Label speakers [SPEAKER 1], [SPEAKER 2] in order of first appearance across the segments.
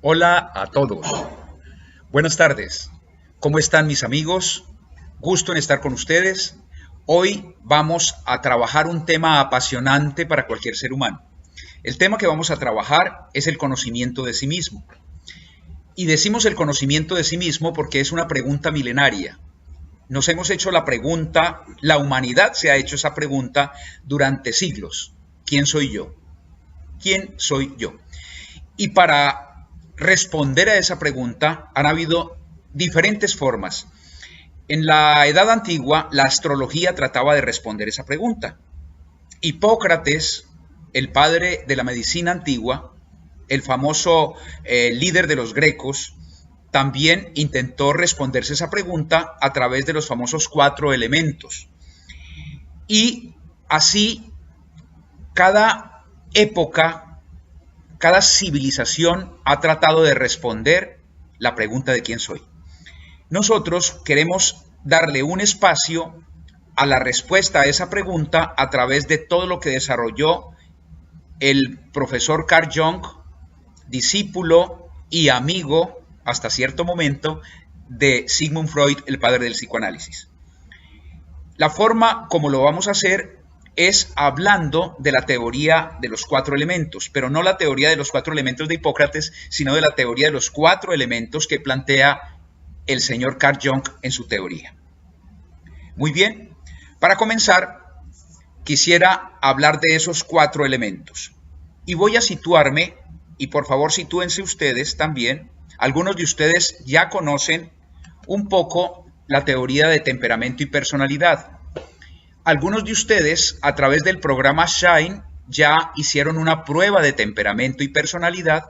[SPEAKER 1] Hola a todos. Buenas tardes. ¿Cómo están mis amigos? Gusto en estar con ustedes. Hoy vamos a trabajar un tema apasionante para cualquier ser humano. El tema que vamos a trabajar es el conocimiento de sí mismo. Y decimos el conocimiento de sí mismo porque es una pregunta milenaria. Nos hemos hecho la pregunta, la humanidad se ha hecho esa pregunta durante siglos. ¿Quién soy yo? ¿Quién soy yo? Y para responder a esa pregunta han habido diferentes formas. En la Edad Antigua, la astrología trataba de responder esa pregunta. Hipócrates, el padre de la medicina antigua, el famoso líder de los grecos, también intentó responderse esa pregunta a través de los famosos 4 elementos. Y así, cada época, cada civilización ha tratado de responder la pregunta de quién soy. Nosotros queremos darle un espacio a la respuesta a esa pregunta a través de todo lo que desarrolló el profesor Carl Jung, discípulo y amigo hasta cierto momento de Sigmund Freud, el padre del psicoanálisis. La forma como lo vamos a hacer es hablando de la teoría de los 4 elementos, pero no la teoría de los 4 elementos de Hipócrates, sino de la teoría de los 4 elementos que plantea el señor Carl Jung en su teoría. Muy bien, para comenzar, quisiera hablar de esos 4 elementos. Y voy a situarme, y por favor sitúense ustedes también, algunos de ustedes ya conocen un poco la teoría de temperamento y personalidad. Algunos de ustedes, a través del programa Shine, ya hicieron una prueba de temperamento y personalidad,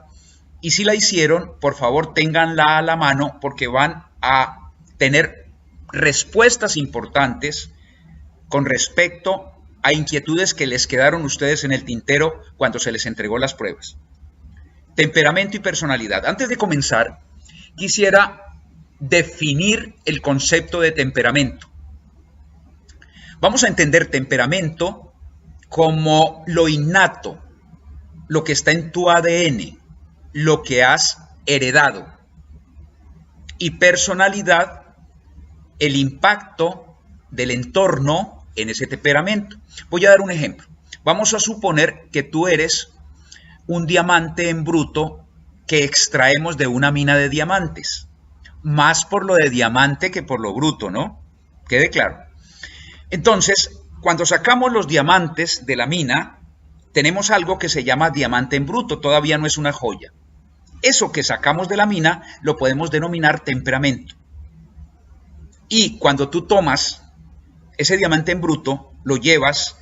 [SPEAKER 1] y si la hicieron, por favor, ténganla a la mano porque van a tener respuestas importantes con respecto a inquietudes que les quedaron ustedes en el tintero cuando se les entregó las pruebas. Temperamento y personalidad. Antes de comenzar, quisiera definir el concepto de temperamento. Vamos a entender temperamento como lo innato, lo que está en tu ADN, lo que has heredado. Y personalidad, el impacto del entorno en ese temperamento. Voy a dar un ejemplo. Vamos a suponer que tú eres un diamante en bruto que extraemos de una mina de diamantes. Más por lo de diamante que por lo bruto, ¿no? Quede claro. Entonces, cuando sacamos los diamantes de la mina, tenemos algo que se llama diamante en bruto, todavía no es una joya. Eso que sacamos de la mina lo podemos denominar temperamento. Y cuando tú tomas ese diamante en bruto, lo llevas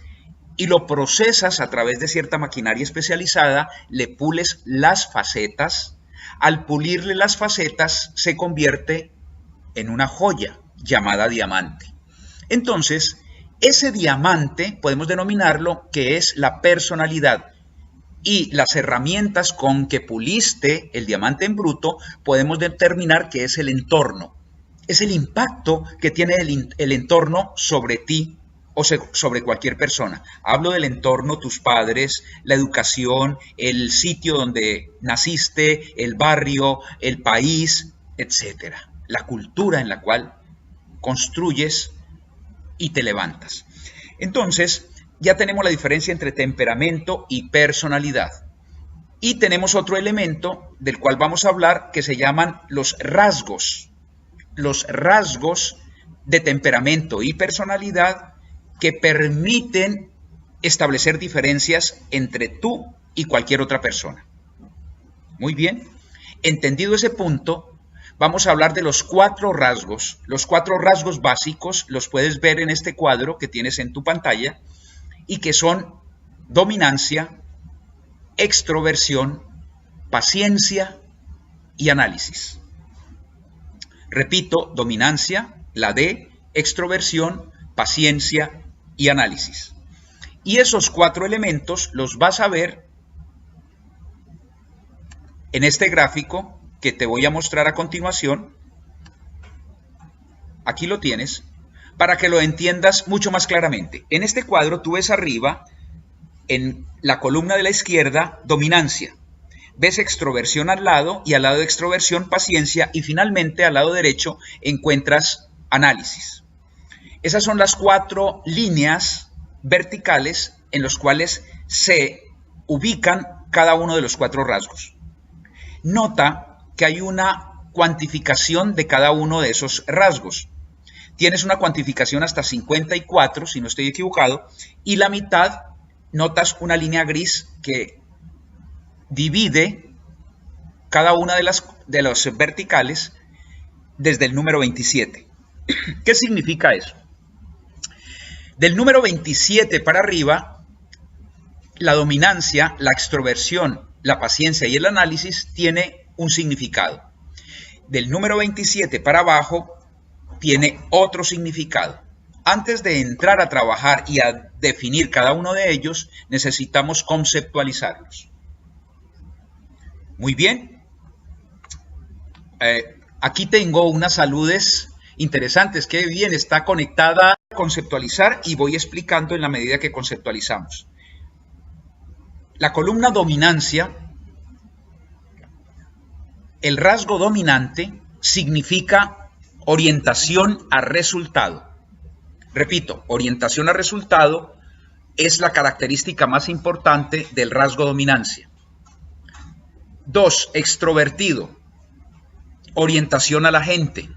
[SPEAKER 1] y lo procesas a través de cierta maquinaria especializada, le pules las facetas. Al pulirle las facetas se convierte en una joya llamada diamante. Entonces, ese diamante podemos denominarlo que es la personalidad. Y las herramientas con que puliste el diamante en bruto podemos determinar que es el entorno. Es el impacto que tiene el entorno sobre ti o sobre cualquier persona. Hablo del entorno, tus padres, la educación, el sitio donde naciste, el barrio, el país, etc. La cultura en la cual construyes y te levantas. Entonces, ya tenemos la diferencia entre temperamento y personalidad. Y tenemos otro elemento del cual vamos a hablar que se llaman los rasgos. Los rasgos de temperamento y personalidad que permiten establecer diferencias entre tú y cualquier otra persona. Muy bien, entendido ese punto, vamos a hablar de los 4 rasgos. Los 4 rasgos básicos los puedes ver en este cuadro que tienes en tu pantalla y que son dominancia, extroversión, paciencia y análisis. Repito, dominancia, la D, extroversión, paciencia y análisis. Y esos 4 elementos los vas a ver en este gráfico que te voy a mostrar a continuación. Aquí lo tienes, para que lo entiendas mucho más claramente. En este cuadro tú ves arriba, en la columna de la izquierda, dominancia. ves extroversión al lado y al lado de extroversión paciencia y finalmente al lado derecho encuentras análisis. Esas son las 4 líneas verticales en las cuales se ubican cada uno de los 4 rasgos. Nota que hay una cuantificación de cada uno de esos rasgos. Tienes una cuantificación hasta 54, si no estoy equivocado, y la mitad notas una línea gris que divide cada una de los verticales desde el número 27. ¿Qué significa eso? Del número 27 para arriba, la dominancia, la extroversión, la paciencia y el análisis tiene un significado. Del número 27 para abajo tiene otro significado. Antes de entrar a trabajar y a definir cada uno de ellos, necesitamos conceptualizarlos. Muy bien. Aquí tengo unas saludes interesantes. Qué bien, está conectada a conceptualizar y voy explicando en la medida que conceptualizamos. La columna dominancia, el rasgo dominante significa orientación a resultado. Repito, orientación a resultado es la característica más importante del rasgo dominancia. 2, extrovertido, orientación a la gente,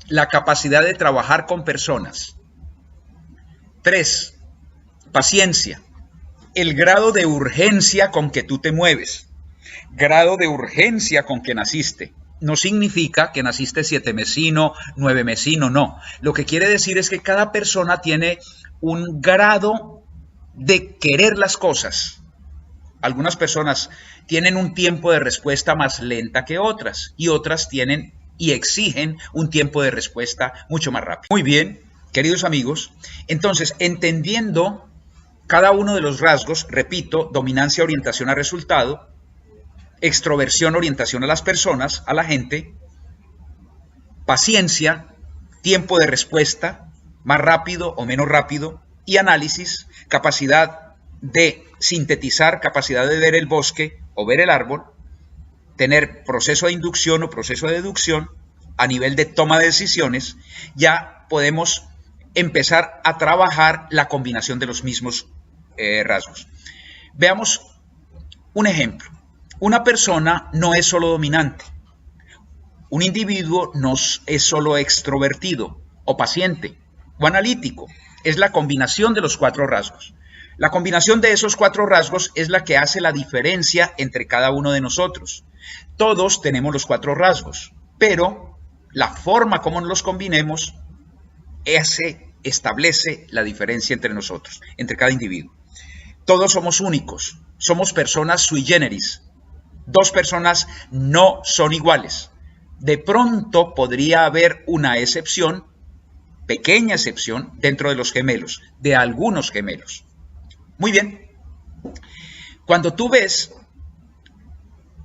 [SPEAKER 1] la capacidad de trabajar con personas. 3, paciencia, el grado de urgencia con que tú te mueves, grado de urgencia con que naciste. No significa que naciste 7mesino, 9mesino, no. Lo que quiere decir es que cada persona tiene un grado de querer las cosas. Algunas personas tienen un tiempo de respuesta más lenta que otras y otras tienen y exigen un tiempo de respuesta mucho más rápido. Muy bien, queridos amigos, entonces entendiendo cada uno de los rasgos, repito, dominancia, orientación a resultado, extroversión, orientación a las personas, a la gente, paciencia, tiempo de respuesta, más rápido o menos rápido, y análisis, capacidad de sintetizar, capacidad de ver el bosque o ver el árbol, tener proceso de inducción o proceso de deducción a nivel de toma de decisiones, ya podemos empezar a trabajar la combinación de los mismos rasgos. Veamos un ejemplo. Una persona no es solo dominante. Un individuo no es solo extrovertido o paciente o analítico. Es la combinación de los 4 rasgos. La combinación de esos 4 rasgos es la que hace la diferencia entre cada uno de nosotros. Todos tenemos los 4 rasgos, pero la forma como los combinemos establece la diferencia entre nosotros, entre cada individuo. Todos somos únicos, somos personas sui generis. 2 personas no son iguales. De pronto podría haber una excepción, pequeña excepción, dentro de los gemelos, de algunos gemelos. Muy bien. Cuando tú ves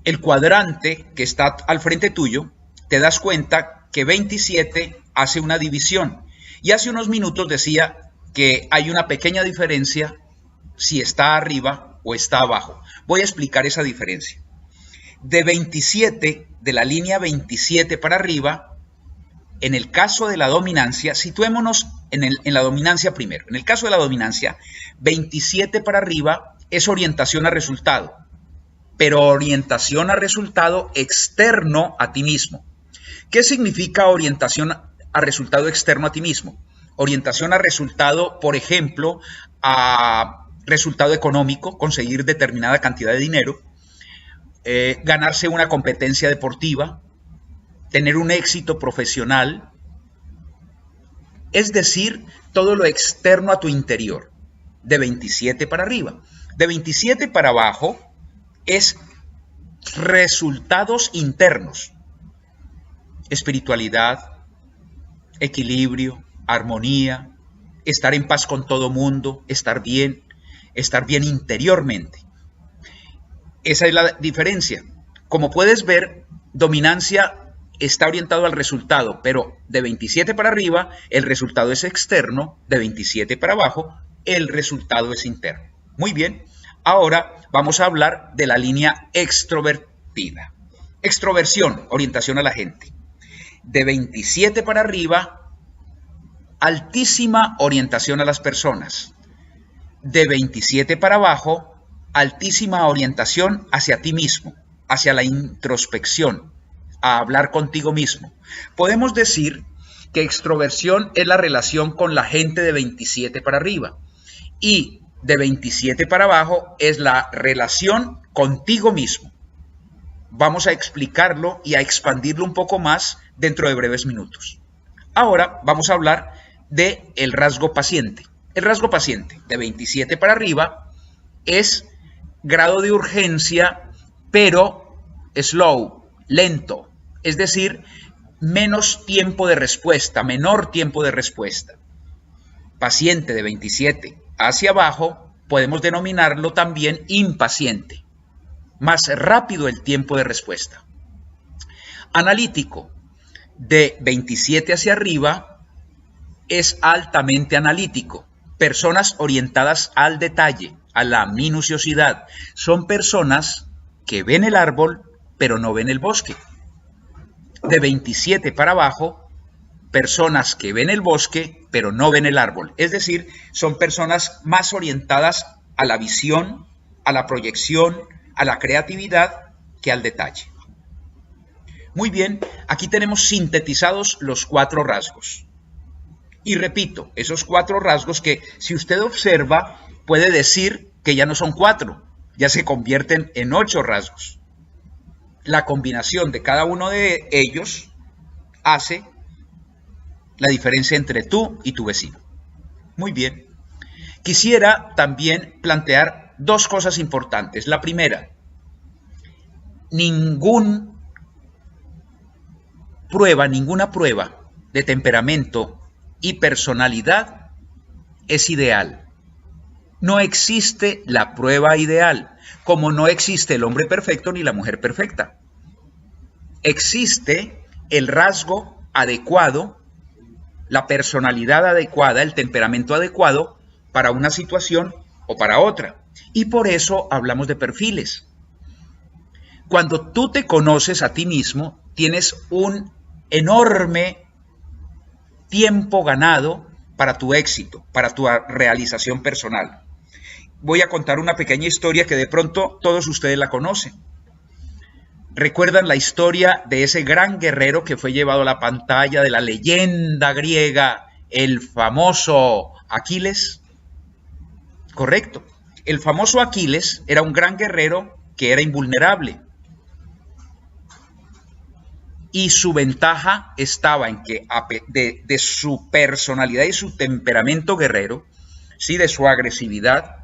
[SPEAKER 1] el cuadrante que está al frente tuyo, te das cuenta que 27 hace una división. Y hace unos minutos decía que hay una pequeña diferencia si está arriba o está abajo. Voy a explicar esa diferencia. De 27, de la línea 27 para arriba, en el caso de la dominancia, situémonos en la dominancia primero. En el caso de la dominancia, 27 para arriba es orientación a resultado, pero orientación a resultado externo a ti mismo. ¿Qué significa orientación a resultado externo a ti mismo? Orientación a resultado, por ejemplo, a resultado económico, conseguir determinada cantidad de dinero, ganarse una competencia deportiva, tener un éxito profesional, es decir, todo lo externo a tu interior, de 27 para arriba. De 27 para abajo es resultados internos, espiritualidad, equilibrio, armonía, estar en paz con todo mundo, estar bien interiormente. Esa es la diferencia. Como puedes ver, dominancia está orientado al resultado, pero de 27 para arriba el resultado es externo, de 27 para abajo el resultado es interno. Muy bien, Ahora vamos a hablar de la línea extrovertida. Extroversión, orientación a la gente. De 27 para arriba, altísima orientación a las personas. De 27 para abajo, altísima orientación hacia ti mismo, hacia la introspección, a hablar contigo mismo. Podemos decir que extroversión es la relación con la gente de 27 para arriba y de 27 para abajo es la relación contigo mismo. Vamos a explicarlo y a expandirlo un poco más dentro de breves minutos. Ahora vamos a hablar del rasgo paciente. El rasgo paciente de 27 para arriba es grado de urgencia, pero slow, lento, es decir, menos tiempo de respuesta, menor tiempo de respuesta. Paciente de 27 hacia abajo, podemos denominarlo también impaciente, más rápido el tiempo de respuesta. Analítico, de 27 hacia arriba, es altamente analítico. Personas orientadas al detalle, a la minuciosidad. Son personas que ven el árbol, pero no ven el bosque. De 27 para abajo, personas que ven el bosque, pero no ven el árbol. Es decir, son personas más orientadas a la visión, a la proyección, a la creatividad que al detalle. Muy bien, aquí tenemos sintetizados los 4 rasgos. Y repito, esos 4 rasgos que si usted observa puede decir que ya no son 4, ya se convierten en 8 rasgos. La combinación de cada uno de ellos hace la diferencia entre tú y tu vecino. Muy bien. Quisiera también plantear 2 cosas importantes. La primera, ninguna prueba de temperamento y personalidad es ideal. No existe la prueba ideal, como no existe el hombre perfecto ni la mujer perfecta. Existe el rasgo adecuado, la personalidad adecuada, el temperamento adecuado para una situación o para otra. Y por eso hablamos de perfiles. Cuando tú te conoces a ti mismo, tienes un enorme tiempo ganado para tu éxito, para tu realización personal. Voy a contar una pequeña historia que de pronto todos ustedes la conocen. ¿Recuerdan la historia de ese gran guerrero que fue llevado a la pantalla de la leyenda griega, el famoso Aquiles? Correcto. El famoso Aquiles era un gran guerrero que era invulnerable. Y su ventaja estaba en que de su personalidad y su temperamento guerrero, ¿sí? De su agresividad,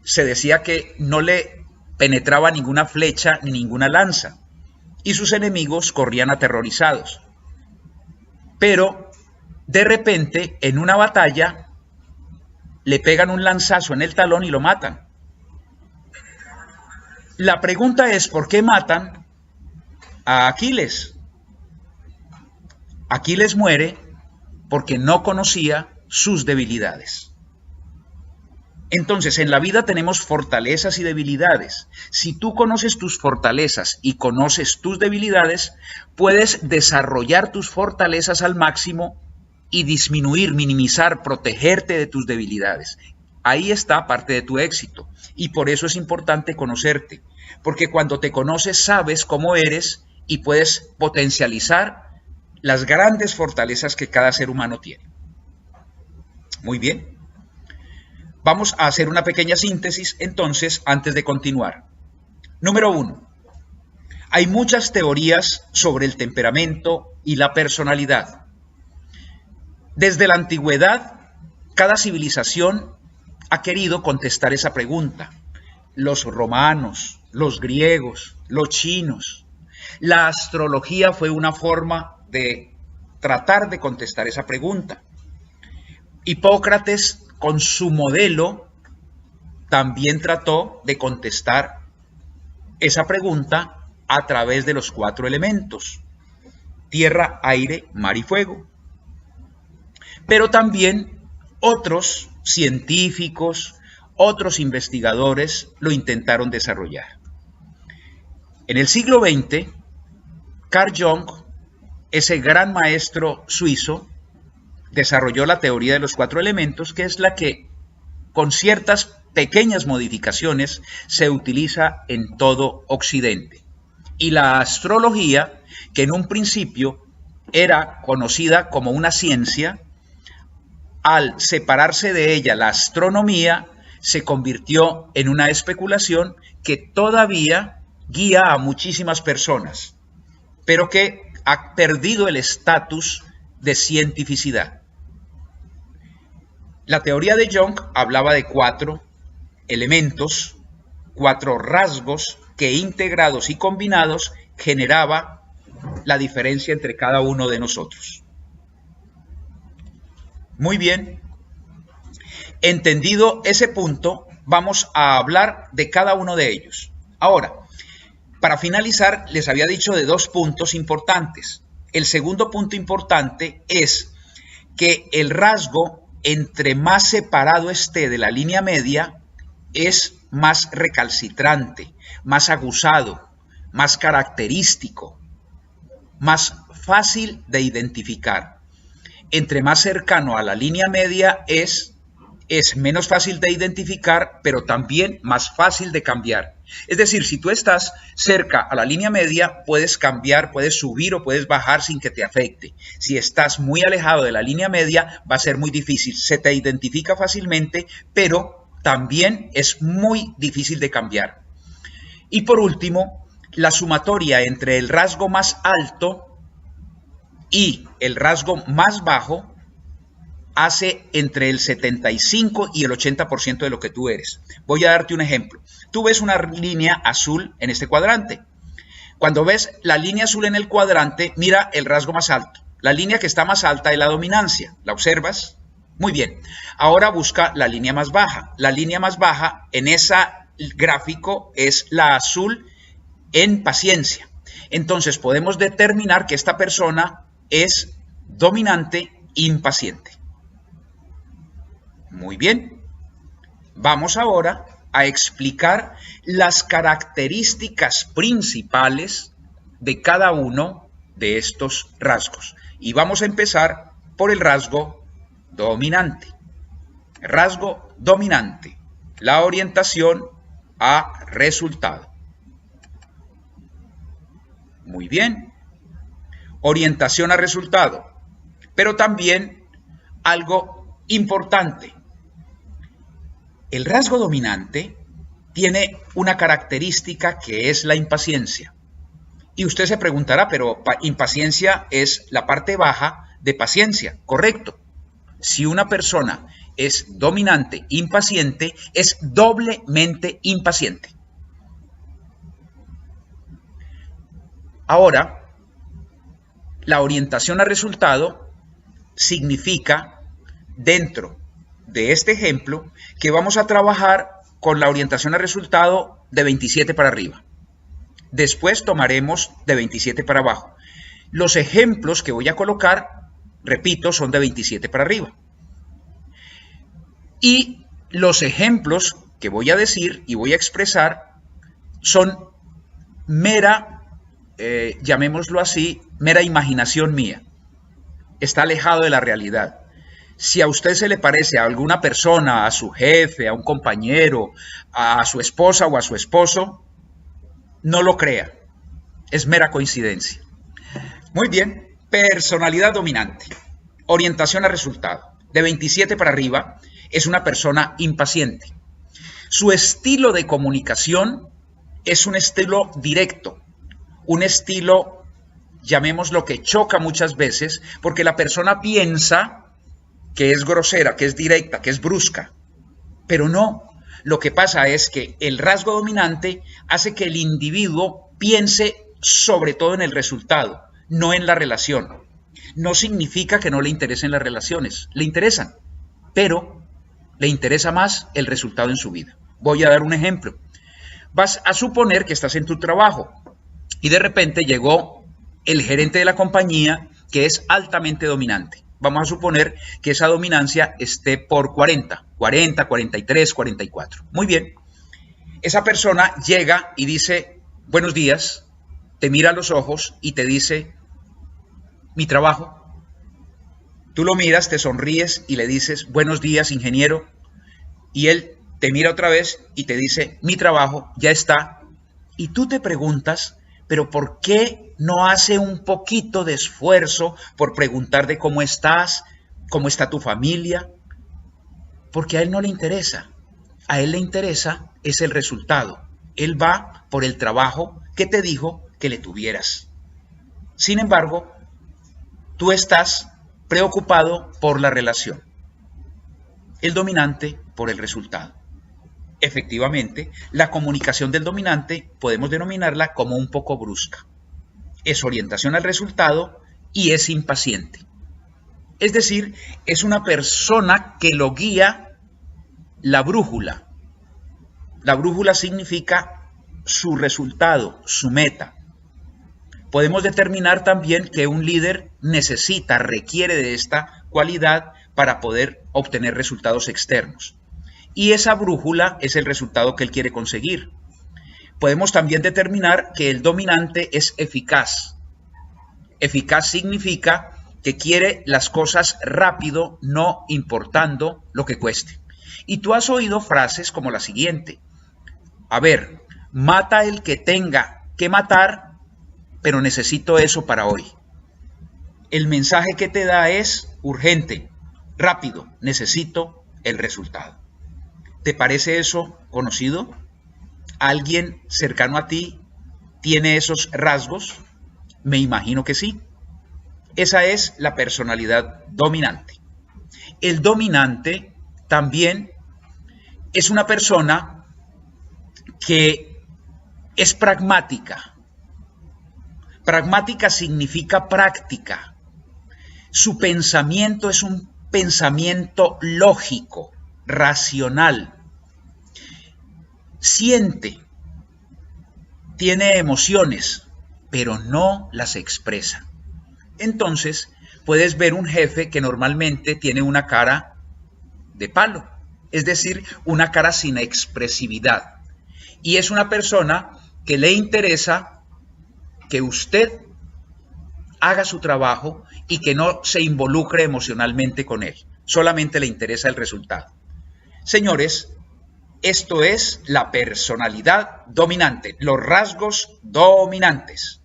[SPEAKER 1] se decía que no le penetraba ninguna flecha ni ninguna lanza. Y sus enemigos corrían aterrorizados. Pero de repente, en una batalla, le pegan un lanzazo en el talón y lo matan. La pregunta es, ¿por qué matan a Aquiles? Aquiles muere porque no conocía sus debilidades. Entonces, en la vida tenemos fortalezas y debilidades. Si tú conoces tus fortalezas y conoces tus debilidades, puedes desarrollar tus fortalezas al máximo y disminuir, minimizar, protegerte de tus debilidades. Ahí está parte de tu éxito. Y por eso es importante conocerte. Porque cuando te conoces, sabes cómo eres y puedes potencializar las grandes fortalezas que cada ser humano tiene. Muy bien. Vamos a hacer una pequeña síntesis entonces antes de continuar. Número 1. Hay muchas teorías sobre el temperamento y la personalidad. Desde la antigüedad, cada civilización ha querido contestar esa pregunta. Los romanos, los griegos, los chinos. La astrología fue una forma de tratar de contestar esa pregunta. Hipócrates, con su modelo, también trató de contestar esa pregunta a través de los 4 elementos: tierra, aire, mar y fuego. Pero también otros científicos, otros investigadores lo intentaron desarrollar. En el siglo XX, Carl Jung, ese gran maestro suizo, desarrolló la teoría de los 4 elementos, que es la que, con ciertas pequeñas modificaciones, se utiliza en todo Occidente. Y la astrología, que en un principio era conocida como una ciencia, al separarse de ella la astronomía, se convirtió en una especulación que todavía guía a muchísimas personas, pero que ha perdido el estatus de cientificidad. La teoría de Jung hablaba de 4 elementos, 4 rasgos que integrados y combinados generaba la diferencia entre cada uno de nosotros. Muy bien, entendido ese punto, vamos a hablar de cada uno de ellos. Ahora, para finalizar, les había dicho de 2 puntos importantes. El segundo punto importante es que el rasgo, entre más separado esté de la línea media, es más recalcitrante, más aguzado, más característico, más fácil de identificar. Entre más cercano a la línea media es menos fácil de identificar, pero también más fácil de cambiar. Es decir, si tú estás cerca a la línea media, puedes cambiar, puedes subir o puedes bajar sin que te afecte. Si estás muy alejado de la línea media, va a ser muy difícil. Se te identifica fácilmente, pero también es muy difícil de cambiar. Y por último, la sumatoria entre el rasgo más alto y el rasgo más bajo hace entre el 75 y el 80% de lo que tú eres. Voy a darte un ejemplo. Tú ves una línea azul en este cuadrante. Cuando ves la línea azul en el cuadrante, mira el rasgo más alto. La línea que está más alta es la dominancia. ¿La observas? Muy bien. Ahora busca la línea más baja. La línea más baja en ese gráfico es la azul en paciencia. Entonces podemos determinar que esta persona es dominante impaciente. Muy bien, vamos ahora a explicar las características principales de cada uno de estos rasgos. Y vamos a empezar por el rasgo dominante. Rasgo dominante, la orientación a resultado. Muy bien, orientación a resultado, pero también algo importante. El rasgo dominante tiene una característica que es la impaciencia. Y usted se preguntará, pero impaciencia es la parte baja de paciencia, correcto. Si una persona es dominante, impaciente, es doblemente impaciente. Ahora, la orientación a resultado significa, dentro de este ejemplo, que vamos a trabajar con la orientación a resultado de 27 para arriba. Después tomaremos de 27 para abajo. Los ejemplos que voy a colocar, repito, son de 27 para arriba. Y los ejemplos que voy a decir y voy a expresar son mera, llamémoslo así, mera imaginación mía. Está alejado de la realidad. Si a usted se le parece a alguna persona, a su jefe, a un compañero, a su esposa o a su esposo, no lo crea. Es mera coincidencia. Muy bien, personalidad dominante. Orientación a resultado. De 27 para arriba es una persona impaciente. Su estilo de comunicación es un estilo directo, un estilo, llamémoslo, que choca muchas veces, porque la persona piensa que es grosera, que es directa, que es brusca, pero no. Lo que pasa es que el rasgo dominante hace que el individuo piense sobre todo en el resultado, no en la relación. No significa que no le interesen las relaciones, le interesan, pero le interesa más el resultado en su vida. Voy a dar un ejemplo. Vas a suponer que estás en tu trabajo y de repente llegó el gerente de la compañía, que es altamente dominante. vamos a suponer que esa dominancia esté por 40, 43, 44. Muy bien. Esa persona llega y dice, buenos días, te mira a los ojos y te dice, mi trabajo. Tú lo miras, te sonríes y le dices, buenos días, ingeniero. Y él te mira otra vez y te dice, mi trabajo ya está. Y tú te preguntas, pero ¿por qué no hace un poquito de esfuerzo por preguntar de cómo estás, cómo está tu familia? Porque a él no le interesa. A él le interesa es el resultado. Él va por el trabajo que te dijo que le tuvieras. Sin embargo, tú estás preocupado por la relación. El dominante por el resultado. Efectivamente, la comunicación del dominante podemos denominarla como un poco brusca. Es orientación al resultado y es impaciente. Es decir, es una persona que lo guía la brújula. La brújula significa su resultado, su meta. Podemos determinar también que un líder requiere de esta cualidad para poder obtener resultados externos. Y esa brújula es el resultado que él quiere conseguir. Podemos también determinar que el dominante es eficaz. Eficaz significa que quiere las cosas rápido, no importando lo que cueste. Y tú has oído frases como la siguiente. A ver, mata el que tenga que matar, pero necesito eso para hoy. El mensaje que te da es urgente, rápido, necesito el resultado. ¿Te parece eso conocido? ¿Alguien cercano a ti tiene esos rasgos? Me imagino que sí. Esa es la personalidad dominante. El dominante también es una persona que es pragmática. Pragmática significa práctica. Su pensamiento es un pensamiento lógico, racional. Siente, tiene emociones, pero no las expresa. Entonces, puedes ver un jefe que normalmente tiene una cara de palo, es decir, una cara sin expresividad. Y es una persona que le interesa que usted haga su trabajo y que no se involucre emocionalmente con él. Solamente le interesa el resultado. Señores, esto es la personalidad dominante, los rasgos dominantes.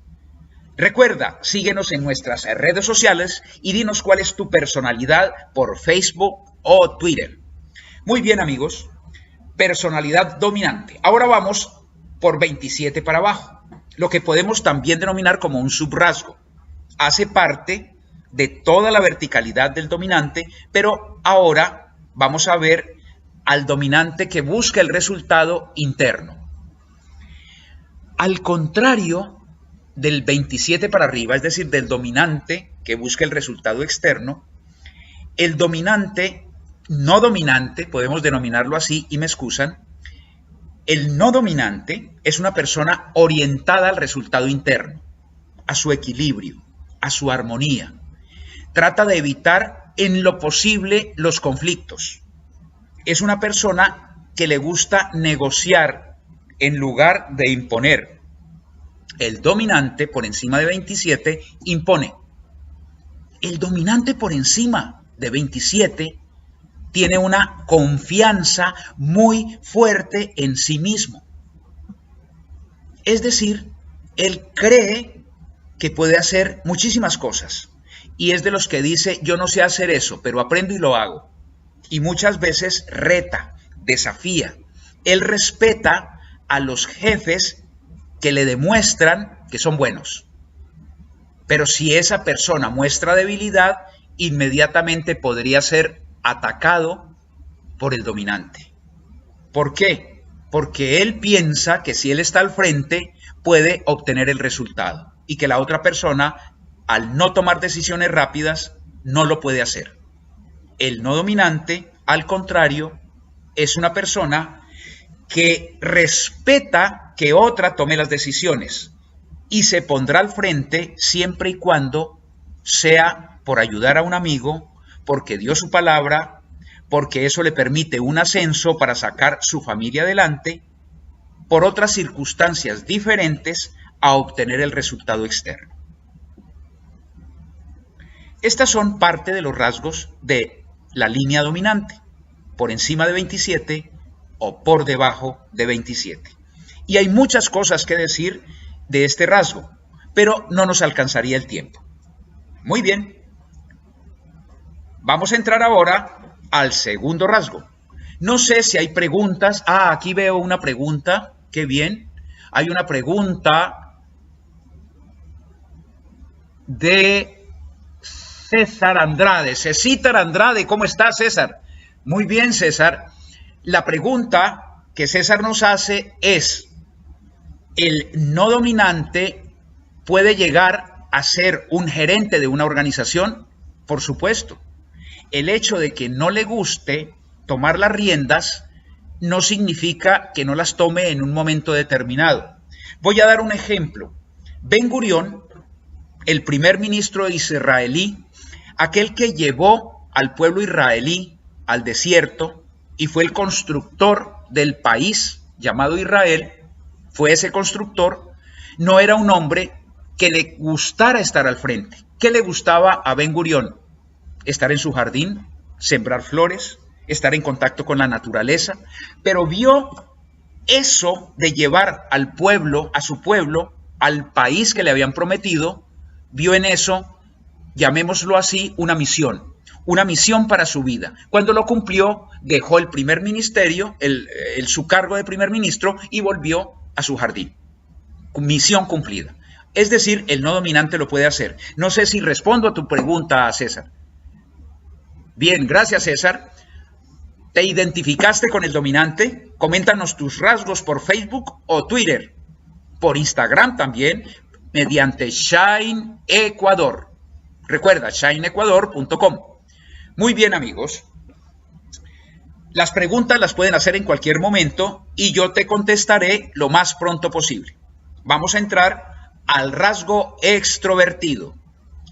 [SPEAKER 1] Recuerda, síguenos en nuestras redes sociales y dinos cuál es tu personalidad por Facebook o Twitter. Muy bien, amigos, personalidad dominante. Ahora vamos por 27 para abajo, lo que podemos también denominar como un subrasgo. Hace parte de toda la verticalidad del dominante, pero ahora vamos a ver al dominante que busca el resultado interno. Al contrario del 27 para arriba, es decir, del dominante que busca el resultado externo, el dominante no dominante, podemos denominarlo así, y me excusan, el no dominante es una persona orientada al resultado interno, a su equilibrio, a su armonía. Trata de evitar en lo posible los conflictos. Es una persona que le gusta negociar en lugar de imponer. El dominante por encima de 27 impone. El dominante por encima de 27 tiene una confianza muy fuerte en sí mismo. Es decir, él cree que puede hacer muchísimas cosas. Y es de los que dice, yo no sé hacer eso, pero aprendo y lo hago. Y muchas veces reta, desafía. Él respeta a los jefes que le demuestran que son buenos. Pero si esa persona muestra debilidad, inmediatamente podría ser atacado por el dominante. ¿Por qué? Porque él piensa que si él está al frente, puede obtener el resultado. Y que la otra persona, al no tomar decisiones rápidas, no lo puede hacer. El no dominante, al contrario, es una persona que respeta que otra tome las decisiones y se pondrá al frente siempre y cuando sea por ayudar a un amigo, porque dio su palabra, porque eso le permite un ascenso para sacar su familia adelante, por otras circunstancias diferentes a obtener el resultado externo. Estas son parte de los rasgos de la línea dominante, por encima de 27 o por debajo de 27. Y hay muchas cosas que decir de este rasgo, pero no nos alcanzaría el tiempo. Muy bien, vamos a entrar ahora al segundo rasgo. No sé si hay preguntas. Aquí veo una pregunta, qué bien. Hay una pregunta de César Andrade. César Andrade, ¿cómo estás, César? Muy bien, César. La pregunta que César nos hace es, ¿el no dominante puede llegar a ser un gerente de una organización? Por supuesto. El hecho de que no le guste tomar las riendas no significa que no las tome en un momento determinado. Voy a dar un ejemplo. Ben Gurión, el primer ministro israelí, aquel que llevó al pueblo israelí al desierto y fue el constructor del país llamado Israel, fue ese constructor, no era un hombre que le gustara estar al frente. ¿Qué le gustaba a Ben Gurión? Estar en su jardín, sembrar flores, estar en contacto con la naturaleza, pero vio eso de llevar al pueblo, a su pueblo, al país que le habían prometido, vio en eso, llamémoslo así, una misión para su vida. Cuando lo cumplió, dejó el primer ministerio, su cargo de primer ministro y volvió a su jardín. Misión cumplida. Es decir, el no dominante lo puede hacer. No sé si respondo a tu pregunta, César. Bien, gracias, César. ¿Te identificaste con el dominante? Coméntanos tus rasgos por Facebook o Twitter. Por Instagram también, mediante Shine Ecuador. Recuerda, shineecuador.com. Muy bien, amigos. Las preguntas las pueden hacer en cualquier momento y yo te contestaré lo más pronto posible. Vamos a entrar al rasgo extrovertido.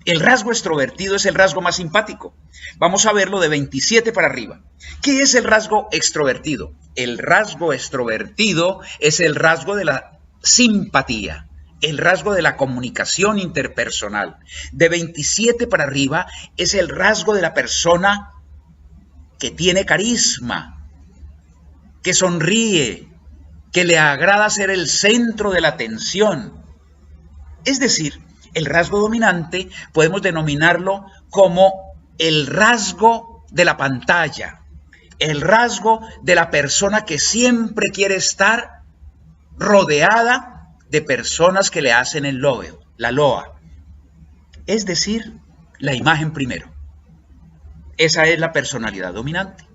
[SPEAKER 1] El rasgo extrovertido es el rasgo más simpático. Vamos a verlo de 27 para arriba. ¿Qué es el rasgo extrovertido? El rasgo extrovertido es el rasgo de la simpatía, el rasgo de la comunicación interpersonal. De 27 para arriba es el rasgo de la persona que tiene carisma, que sonríe, que le agrada ser el centro de la atención. Es decir, el rasgo dominante podemos denominarlo como el rasgo de la pantalla, el rasgo de la persona que siempre quiere estar rodeada de personas que le hacen el loeo, la loa. Es decir, la imagen primero. Esa es la personalidad dominante.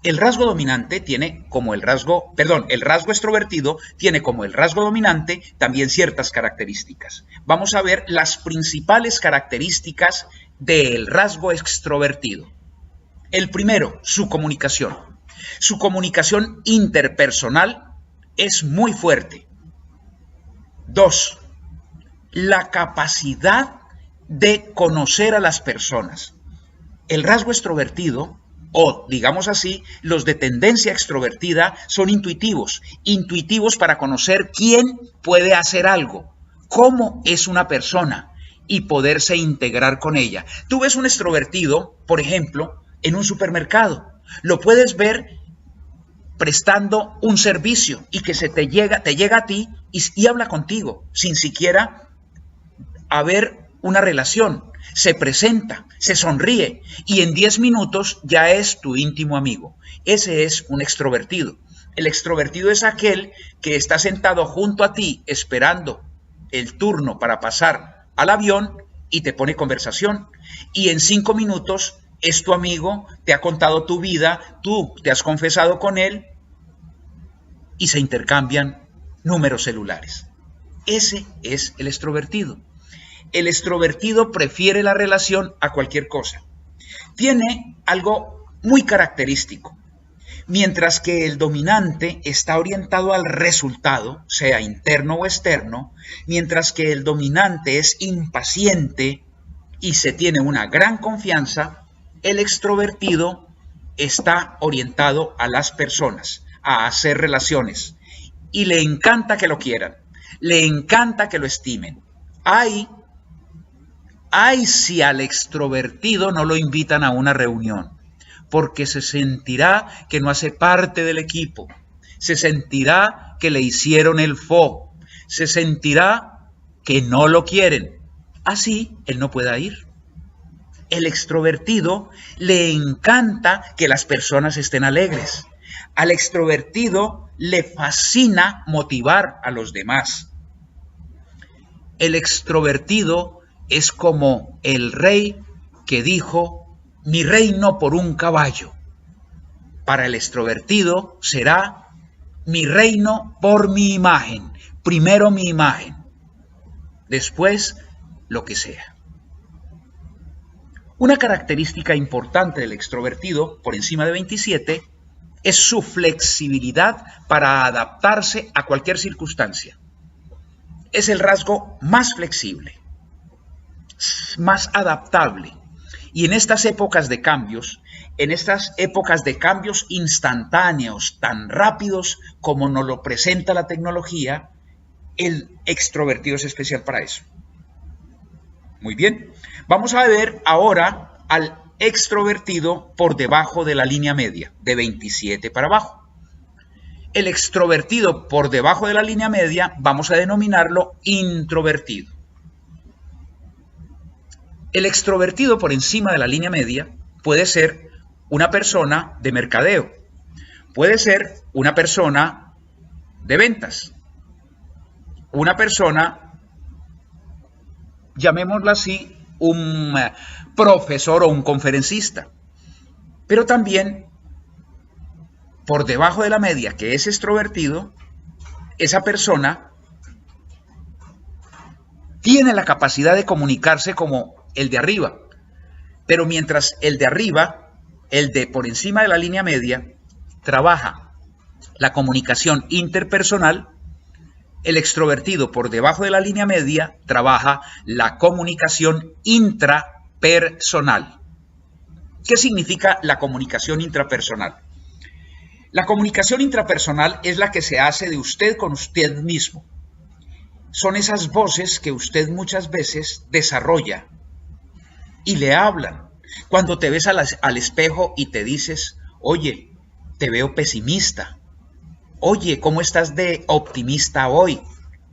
[SPEAKER 1] El rasgo dominante tiene como el rasgo extrovertido tiene como el rasgo dominante también ciertas características. Vamos a ver las principales características del rasgo extrovertido. El primero, su comunicación. Su comunicación interpersonal es muy fuerte. 2, la capacidad de conocer a las personas. El rasgo extrovertido, o digamos así, los de tendencia extrovertida son intuitivos para conocer quién puede hacer algo, cómo es una persona y poderse integrar con ella. Tú ves un extrovertido, por ejemplo, en un supermercado, lo puedes ver prestando un servicio y que te llega a ti y habla contigo sin siquiera haber una relación. Se presenta, se sonríe y en 10 minutos ya es tu íntimo amigo. Ese es un extrovertido. El extrovertido es aquel que está sentado junto a ti esperando el turno para pasar al avión y te pone conversación. Y en 5 minutos es tu amigo, te ha contado tu vida, tú te has confesado con él y se intercambian números celulares. Ese es el extrovertido. El extrovertido prefiere la relación a cualquier cosa. Tiene algo muy característico. Mientras que el dominante está orientado al resultado, sea interno o externo, mientras que el dominante es impaciente, y se tiene una gran confianza, el extrovertido está orientado a las personas, a hacer relaciones, y le encanta que lo quieran, le encanta que lo estimen. Ay, si al extrovertido no lo invitan a una reunión, porque se sentirá que no hace parte del equipo, se sentirá que le hicieron el fo, se sentirá que no lo quieren. Así él no pueda ir. El extrovertido le encanta que las personas estén alegres. Al extrovertido le fascina motivar a los demás. El extrovertido es como el rey que dijo: mi reino por un caballo. Para el extrovertido será: mi reino por mi imagen. Primero mi imagen, después lo que sea. Una característica importante del extrovertido por encima de 27 es su flexibilidad para adaptarse a cualquier circunstancia. Es el rasgo más flexible, más adaptable. Y en estas épocas de cambios, instantáneos, tan rápidos como nos lo presenta la tecnología, el extrovertido es especial para eso. Muy bien, vamos a ver ahora al extrovertido por debajo de la línea media, de 27 para abajo. El extrovertido por debajo de la línea media vamos a denominarlo introvertido. El extrovertido por encima de la línea media puede ser una persona de mercadeo, puede ser una persona de ventas, una persona, llamémoslo así, un profesor o un conferencista, pero también por debajo de la media, que es extrovertido, esa persona tiene la capacidad de comunicarse como el de arriba, pero mientras el de arriba, el de por encima de la línea media, trabaja la comunicación interpersonal, el extrovertido por debajo de la línea media trabaja la comunicación intrapersonal. ¿Qué significa la comunicación intrapersonal? La comunicación intrapersonal es la que se hace de usted con usted mismo. Son esas voces que usted muchas veces desarrolla y le hablan. Cuando te ves al espejo y te dices: oye, te veo pesimista. Oye, ¿cómo estás de optimista hoy?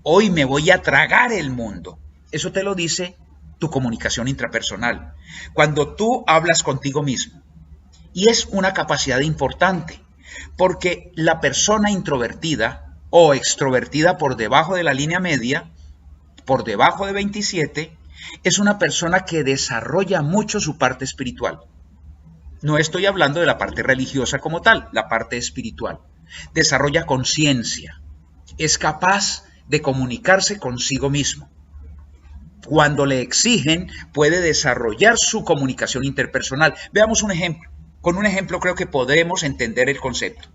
[SPEAKER 1] Hoy me voy a tragar el mundo. Eso te lo dice tu comunicación intrapersonal. Cuando tú hablas contigo mismo. Y es una capacidad importante, porque la persona introvertida o extrovertida por debajo de la línea media, por debajo de 27, es una persona que desarrolla mucho su parte espiritual. No estoy hablando de la parte religiosa como tal, la parte espiritual. Desarrolla conciencia, es capaz de comunicarse consigo mismo. Cuando le exigen, puede desarrollar su comunicación interpersonal. Veamos un ejemplo. Con un ejemplo creo que podremos entender el concepto.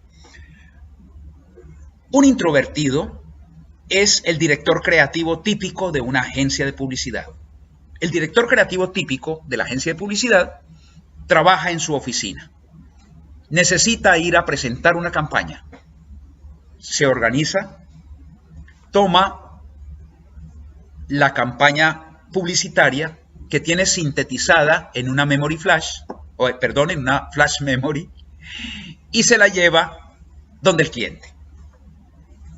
[SPEAKER 1] Un introvertido es el director creativo típico de una agencia de publicidad. El director creativo típico de la agencia de publicidad trabaja en su oficina. Necesita ir a presentar una campaña. Se organiza, toma la campaña publicitaria que tiene sintetizada en una memory flash, en una flash memory, y se la lleva donde el cliente.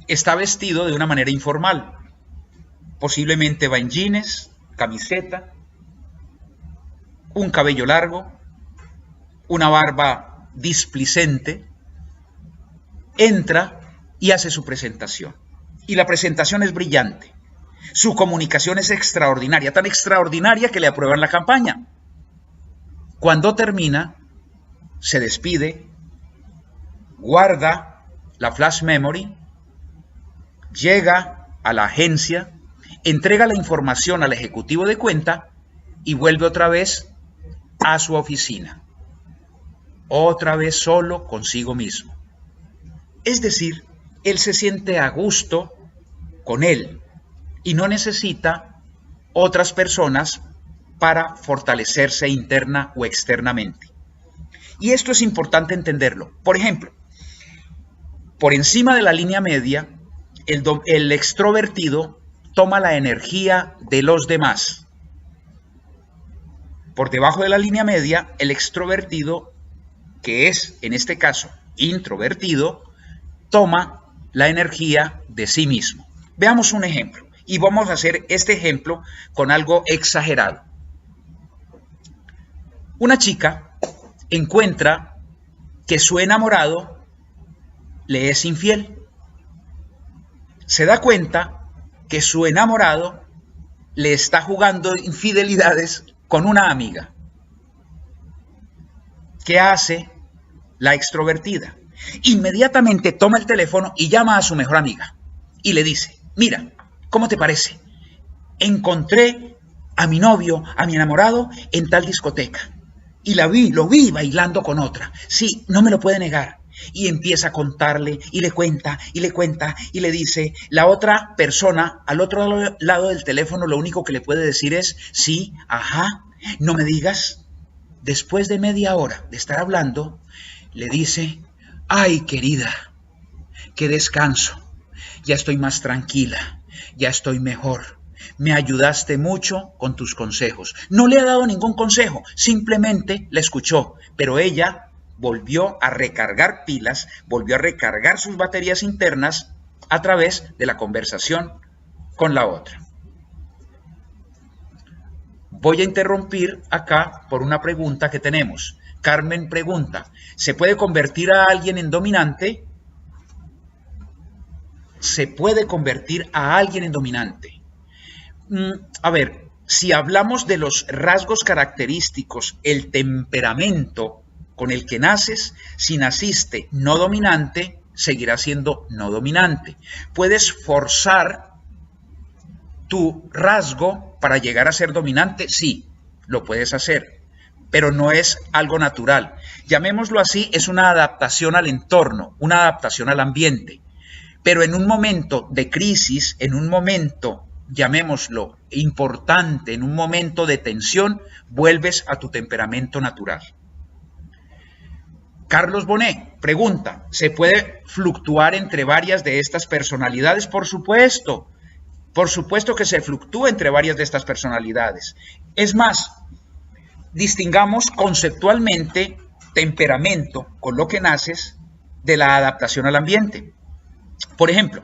[SPEAKER 1] Está vestido de una manera informal. Posiblemente va en jeans, camiseta, un cabello largo, una barba displicente. Entra y hace su presentación. Y la presentación es brillante. Su comunicación es extraordinaria, tan extraordinaria que le aprueban la campaña. Cuando termina, se despide, guarda la flash memory, llega a la agencia, entrega la información al ejecutivo de cuenta y vuelve otra vez a su oficina. Otra vez solo consigo mismo. Es decir, él se siente a gusto con él y no necesita otras personas para fortalecerse interna o externamente. Y esto es importante entenderlo. Por ejemplo, por encima de la línea media, el extrovertido toma la energía de los demás. Por debajo de la línea media, el extrovertido, que es en este caso introvertido, toma la energía de sí mismo. Veamos un ejemplo y vamos a hacer este ejemplo con algo exagerado. Una chica encuentra que su enamorado le es infiel. Se da cuenta que su enamorado le está jugando infidelidades con una amiga. ¿Qué hace la extrovertida? Inmediatamente toma el teléfono y llama a su mejor amiga y le dice: mira, ¿cómo te parece? Encontré a mi novio, a mi enamorado en tal discoteca y lo vi bailando con otra. Sí, no me lo puede negar. Y empieza a contarle y le cuenta y le dice, la otra persona al otro lado del teléfono lo único que le puede decir es: sí, ajá, no me digas. Después de media hora de estar hablando, le dice: ay, querida, qué descanso, ya estoy más tranquila, ya estoy mejor, me ayudaste mucho con tus consejos. No le ha dado ningún consejo, simplemente la escuchó, pero ella volvió a recargar pilas, volvió a recargar sus baterías internas a través de la conversación con la otra. Voy a interrumpir acá por una pregunta que tenemos. Carmen pregunta: ¿se puede convertir a alguien en dominante? ¿Se puede convertir a alguien en dominante? A ver, si hablamos de los rasgos característicos, el temperamento con el que naces, si naciste no dominante, seguirá siendo no dominante. Puedes forzar tu rasgo para llegar a ser dominante, sí, lo puedes hacer, pero no es algo natural. Llamémoslo así, es una adaptación al entorno, una adaptación al ambiente. Pero en un momento de crisis, en un momento, llamémoslo, importante, en un momento de tensión, vuelves a tu temperamento natural. Carlos Bonet pregunta: ¿se puede fluctuar entre varias de estas personalidades? Por supuesto que se fluctúa entre varias de estas personalidades. Es más, distingamos conceptualmente temperamento con lo que naces de la adaptación al ambiente. Por ejemplo,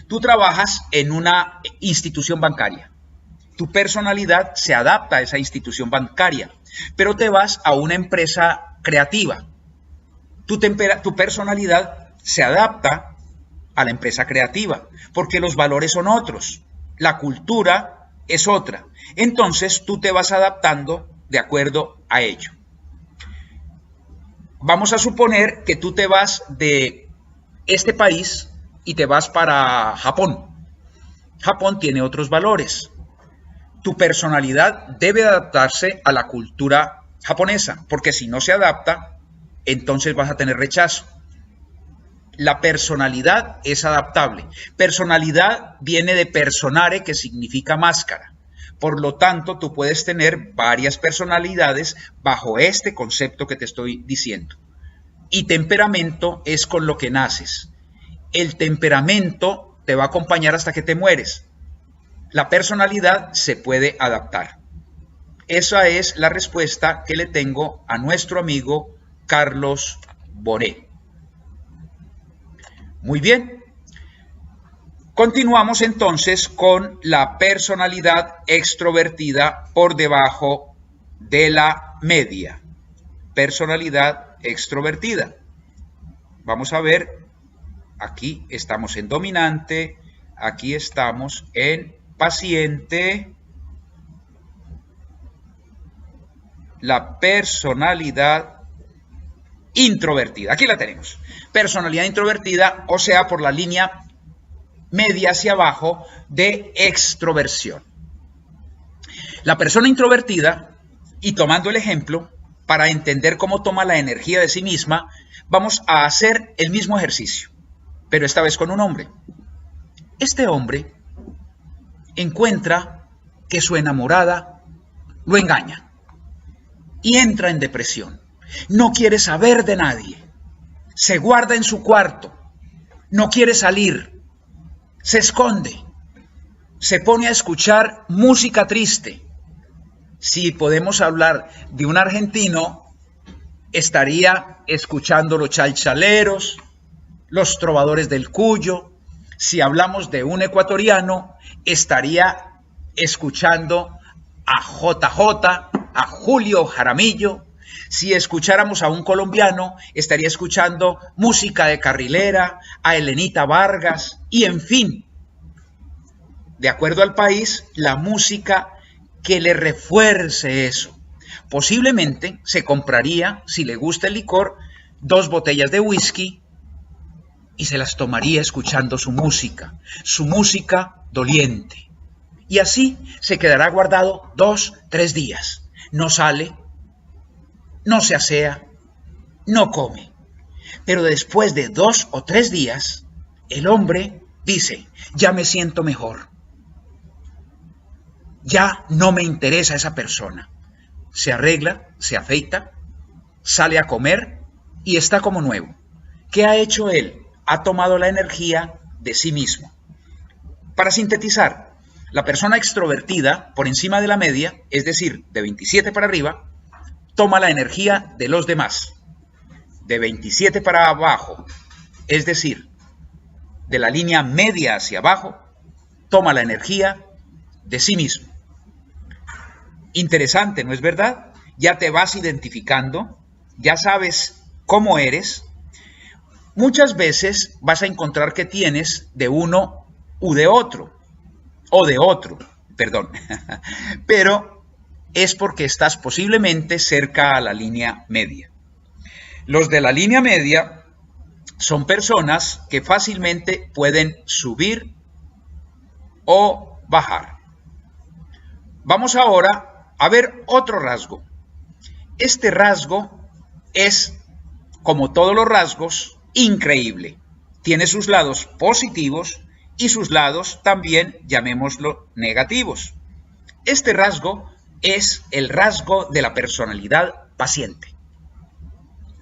[SPEAKER 1] tú trabajas en una institución bancaria. Tu personalidad se adapta a esa institución bancaria, pero te vas a una empresa creativa. Tu personalidad se adapta a la empresa creativa, porque los valores son otros, la cultura es otra. Entonces tú te vas adaptando de acuerdo a ello. Vamos a suponer que tú te vas de este país y te vas para Japón. Japón tiene otros valores. Tu personalidad debe adaptarse a la cultura japonesa, porque si no se adapta, entonces vas a tener rechazo. La personalidad es adaptable. Personalidad viene de personare, que significa máscara. Por lo tanto, tú puedes tener varias personalidades bajo este concepto que te estoy diciendo. Y temperamento es con lo que naces. El temperamento te va a acompañar hasta que te mueres. La personalidad se puede adaptar. Esa es la respuesta que le tengo a nuestro amigo Carlos Bonet. Muy bien. Continuamos entonces con la personalidad extrovertida por debajo de la media. Personalidad extrovertida. Vamos a ver, aquí estamos en dominante, aquí estamos en paciente. La personalidad introvertida. Aquí la tenemos. Personalidad introvertida, o sea, por la línea media hacia abajo de extroversión. La persona introvertida, y tomando el ejemplo, para entender cómo toma la energía de sí misma, vamos a hacer el mismo ejercicio, pero esta vez con un hombre. Este hombre encuentra que su enamorada lo engaña y entra en depresión. No quiere saber de nadie, se guarda en su cuarto, no quiere salir, se esconde, se pone a escuchar música triste. Si podemos hablar de un argentino, estaría escuchando los chalchaleros, los trovadores del Cuyo. Si hablamos de un ecuatoriano, estaría escuchando a JJ, a Julio Jaramillo. Si escucháramos a un colombiano, estaría escuchando música de carrilera, a Elenita Vargas y en fin, de acuerdo al país, la música que le refuerce eso. Posiblemente se compraría, si le gusta el licor, 2 botellas de whisky y se las tomaría escuchando su música doliente. Y así se quedará guardado 2, 3 días. No sale, no se asea, no come. Pero después de 2 o 3 días, el hombre dice, ya me siento mejor. Ya no me interesa esa persona. Se arregla, se afeita, sale a comer y está como nuevo. ¿Qué ha hecho él? Ha tomado la energía de sí mismo. Para sintetizar, la persona extrovertida por encima de la media, es decir, de 27 para arriba, toma la energía de los demás. De 27 para abajo, es decir, de la línea media hacia abajo, toma la energía de sí mismo. Interesante, ¿no es verdad? Ya te vas identificando, ya sabes cómo eres. Muchas veces vas a encontrar que tienes de uno u de otro, pero es porque estás posiblemente cerca a la línea media. Los de la línea media son personas que fácilmente pueden subir o bajar. Vamos ahora a ver otro rasgo. Este rasgo es, como todos los rasgos, increíble. Tiene sus lados positivos y sus lados también, llamémoslo, negativos. Este rasgo es el rasgo de la personalidad paciente.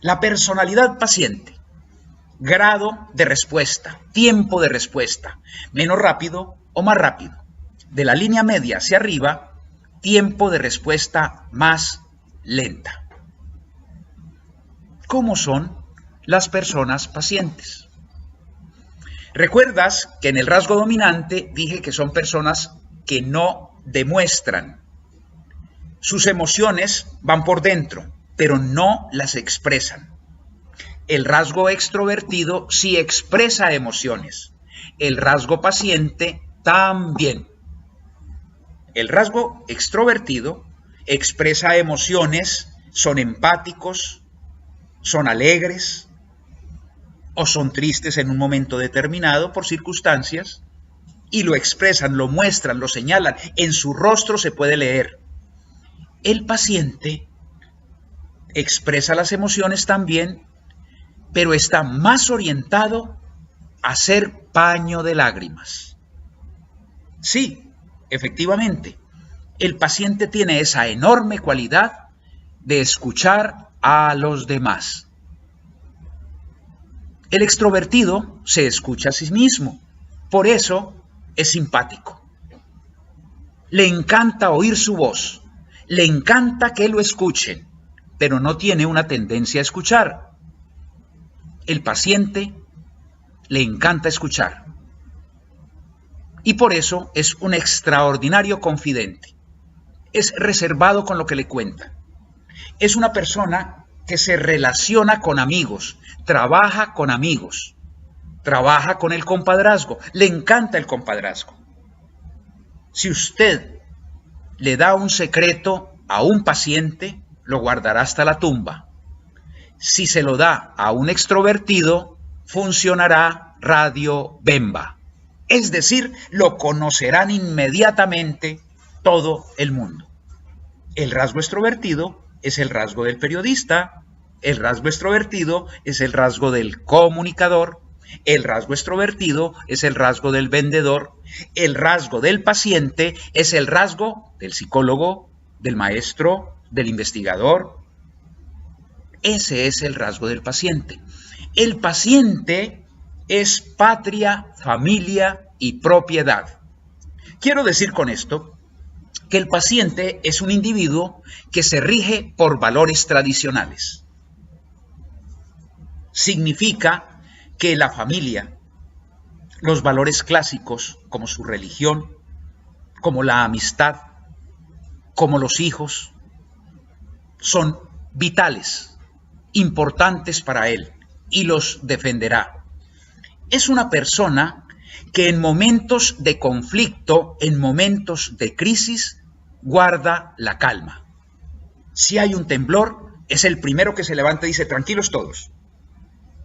[SPEAKER 1] La personalidad paciente. Grado de respuesta, tiempo de respuesta, menos rápido o más rápido. De la línea media hacia arriba, tiempo de respuesta más lenta. ¿Cómo son las personas pacientes? ¿Recuerdas que en el rasgo dominante dije que son personas que no demuestran? Sus emociones van por dentro, pero no las expresan. El rasgo extrovertido sí expresa emociones. El rasgo paciente también. El rasgo extrovertido expresa emociones, son empáticos, son alegres o son tristes en un momento determinado por circunstancias y lo expresan, lo muestran, lo señalan. En su rostro se puede leer. El paciente expresa las emociones también, pero está más orientado a ser paño de lágrimas. Sí. Efectivamente, el paciente tiene esa enorme cualidad de escuchar a los demás. El extrovertido se escucha a sí mismo, por eso es simpático. Le encanta oír su voz, le encanta que lo escuchen, pero no tiene una tendencia a escuchar. El paciente le encanta escuchar. Y por eso es un extraordinario confidente. Es reservado con lo que le cuentan. Es una persona que se relaciona con amigos, trabaja con amigos, trabaja con el compadrazgo, le encanta el compadrazgo. Si usted le da un secreto a un paciente, lo guardará hasta la tumba. Si se lo da a un extrovertido, funcionará radio bemba. Es decir, lo conocerán inmediatamente todo el mundo. El rasgo extrovertido es el rasgo del periodista, el rasgo extrovertido es el rasgo del comunicador, el rasgo extrovertido es el rasgo del vendedor, el rasgo del paciente es el rasgo del psicólogo, del maestro, del investigador. Ese es el rasgo del paciente. El paciente es patria, familia y propiedad. Quiero decir con esto que el paciente es un individuo que se rige por valores tradicionales. Significa que la familia, los valores clásicos como su religión, como la amistad, como los hijos, son vitales, importantes para él y los defenderá. Es una persona que en momentos de conflicto, en momentos de crisis, guarda la calma. Si hay un temblor, es el primero que se levanta y dice, tranquilos todos,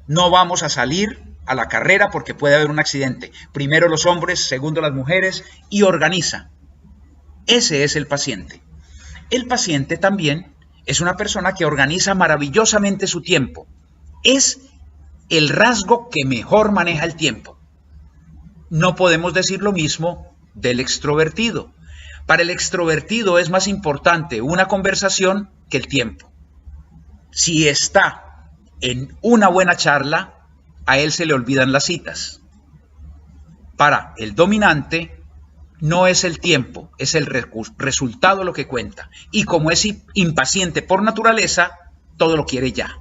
[SPEAKER 1] no vamos a salir a la carrera porque puede haber un accidente. Primero los hombres, segundo las mujeres, y organiza. Ese es el paciente. El paciente también es una persona que organiza maravillosamente su tiempo. Es el rasgo que mejor maneja el tiempo. No podemos decir lo mismo del extrovertido. Para el extrovertido es más importante una conversación que el tiempo. Si está en una buena charla, a él se le olvidan las citas. Para el dominante, no es el tiempo, es el resultado lo que cuenta. Y como es impaciente por naturaleza, todo lo quiere ya.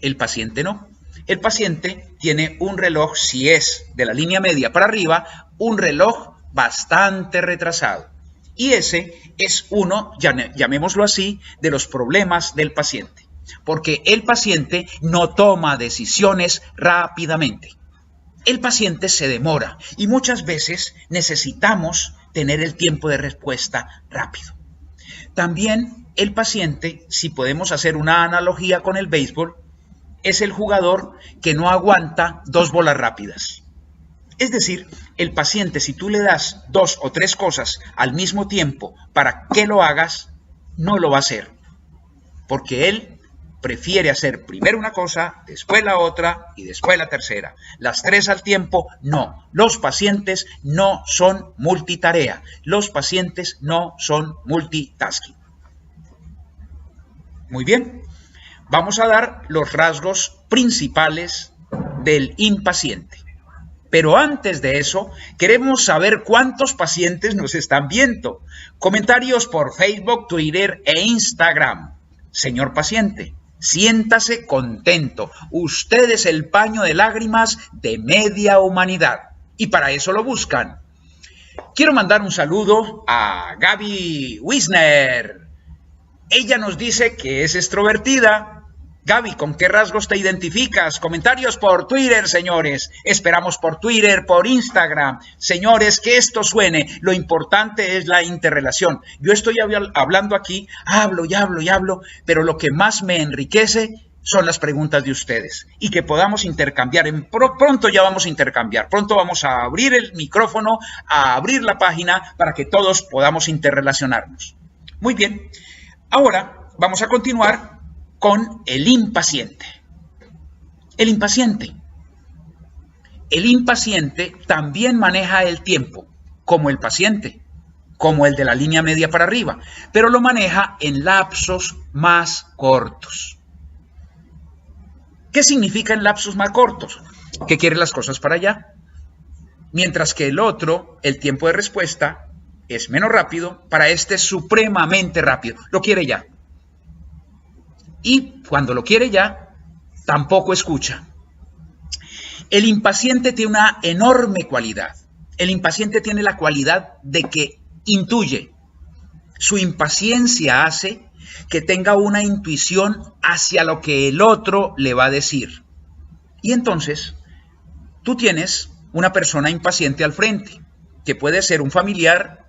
[SPEAKER 1] El paciente no. El paciente tiene un reloj, si es de la línea media para arriba, un reloj bastante retrasado. Y ese es uno, llamémoslo así, de los problemas del paciente. Porque el paciente no toma decisiones rápidamente. El paciente se demora y muchas veces necesitamos tener el tiempo de respuesta rápido. También el paciente, si podemos hacer una analogía con el béisbol, es el jugador que no aguanta 2 bolas rápidas. Es decir, el paciente, si tú le das 2 o 3 cosas al mismo tiempo para que lo hagas, no lo va a hacer. Porque él prefiere hacer primero una cosa, después la otra y después la tercera. Las 3 al tiempo, no. Los pacientes no son multitarea. Los pacientes no son multitasking. Muy bien. Vamos a dar los rasgos principales del impaciente. Pero antes de eso, queremos saber cuántos pacientes nos están viendo. Comentarios por Facebook, Twitter e Instagram. Señor paciente, siéntase contento. Usted es el paño de lágrimas de media humanidad. Y para eso lo buscan. Quiero mandar un saludo a Gaby Wisner. Ella nos dice que es extrovertida. Gaby, ¿con qué rasgos te identificas? Comentarios por Twitter, señores. Esperamos por Twitter, por Instagram. Señores, que esto suene. Lo importante es la interrelación. Yo estoy hablando aquí, hablo y hablo y hablo, pero lo que más me enriquece son las preguntas de ustedes. Y que podamos intercambiar. Pronto ya vamos a intercambiar. Pronto vamos a abrir el micrófono, a abrir la página para que todos podamos interrelacionarnos. Muy bien. Ahora vamos a continuar con el impaciente. El impaciente. El impaciente también maneja el tiempo, como el paciente, como el de la línea media para arriba, pero lo maneja en lapsos más cortos. ¿Qué significa en lapsos más cortos? Que quiere las cosas para allá. Mientras que el otro, el tiempo de respuesta, es menos rápido, para este es supremamente rápido. Lo quiere ya. Y cuando lo quiere ya, tampoco escucha. El impaciente tiene una enorme cualidad. El impaciente tiene la cualidad de que intuye. Su impaciencia hace que tenga una intuición hacia lo que el otro le va a decir. Y entonces, tú tienes una persona impaciente al frente, que puede ser un familiar,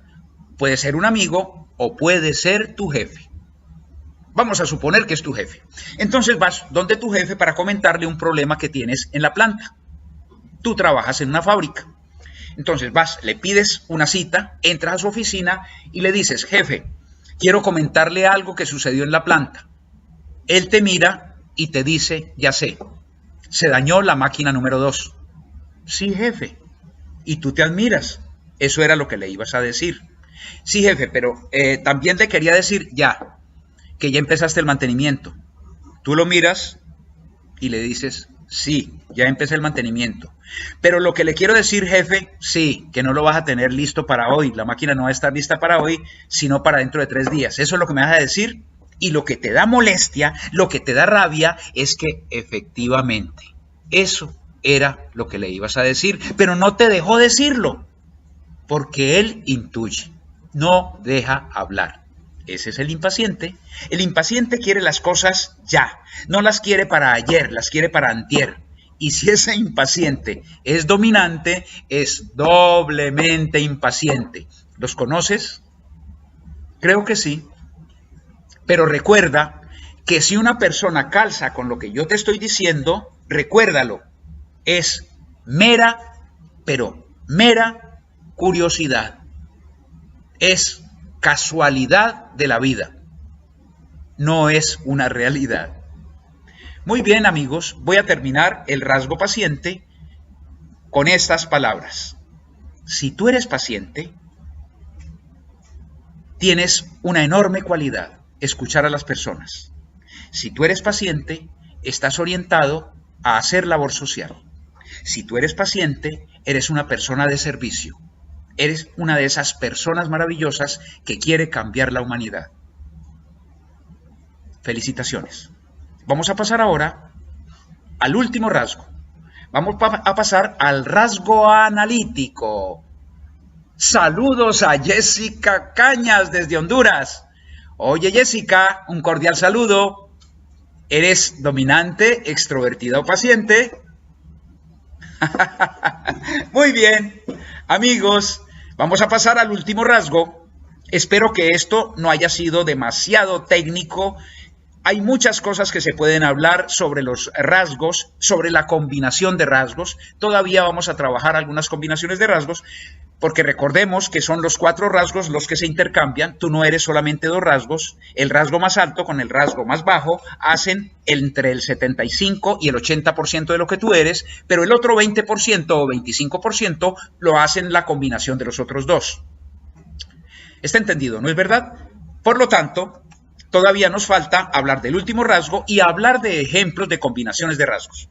[SPEAKER 1] puede ser un amigo o puede ser tu jefe. Vamos a suponer que es tu jefe. Entonces vas donde tu jefe para comentarle un problema que tienes en la planta. Tú trabajas en una fábrica. Entonces vas, le pides una cita, entras a su oficina y le dices, jefe, quiero comentarle algo que sucedió en la planta. Él te mira y te dice, ya sé, se dañó la máquina número 2. Sí, jefe. Y tú te admiras. Eso era lo que le ibas a decir. Sí, jefe, pero también le quería decir ya, que ya empezaste el mantenimiento. Tú lo miras y le dices, sí, ya empecé el mantenimiento. Pero lo que le quiero decir, jefe, sí, que no lo vas a tener listo para hoy. La máquina no va a estar lista para hoy, sino para dentro de 3 días. Eso es lo que me vas a decir. Y lo que te da molestia, lo que te da rabia, es que efectivamente eso era lo que le ibas a decir, pero no te dejó decirlo, porque él intuye, no deja hablar. Ese es el impaciente. El impaciente quiere las cosas ya, no las quiere para ayer, las quiere para antier. Y si ese impaciente es dominante, es doblemente impaciente. ¿Los conoces? Creo que sí. Pero recuerda que si una persona calza con lo que yo te estoy diciendo, recuérdalo, es mera, pero mera curiosidad. Es casualidad de la vida. No es una realidad. Muy bien, amigos, voy a terminar el rasgo paciente con estas palabras. Si tú eres paciente, tienes una enorme cualidad. Escuchar a las personas. Si tú eres paciente, estás orientado a hacer labor social. Si tú eres paciente, eres una persona de servicio. Eres una de esas personas maravillosas que quiere cambiar la humanidad. Felicitaciones. Vamos a pasar ahora al último rasgo. Vamos a pasar al rasgo analítico. Saludos a Jessica Cañas desde Honduras. Oye, Jessica, un cordial saludo. ¿Eres dominante, extrovertida o paciente? Muy bien, amigos, vamos a pasar al último rasgo. Espero que esto no haya sido demasiado técnico. Hay muchas cosas que se pueden hablar sobre los rasgos, sobre la combinación de rasgos. Todavía vamos a trabajar algunas combinaciones de rasgos, porque recordemos que son los 4 rasgos los que se intercambian. Tú no eres solamente 2 rasgos. El rasgo más alto con el rasgo más bajo hacen entre el 75 y el 80% de lo que tú eres, pero el otro 20% o 25% lo hacen la combinación de los otros 2. ¿Está entendido? ¿No es verdad? Por lo tanto, todavía nos falta hablar del último rasgo y hablar de ejemplos de combinaciones de rasgos.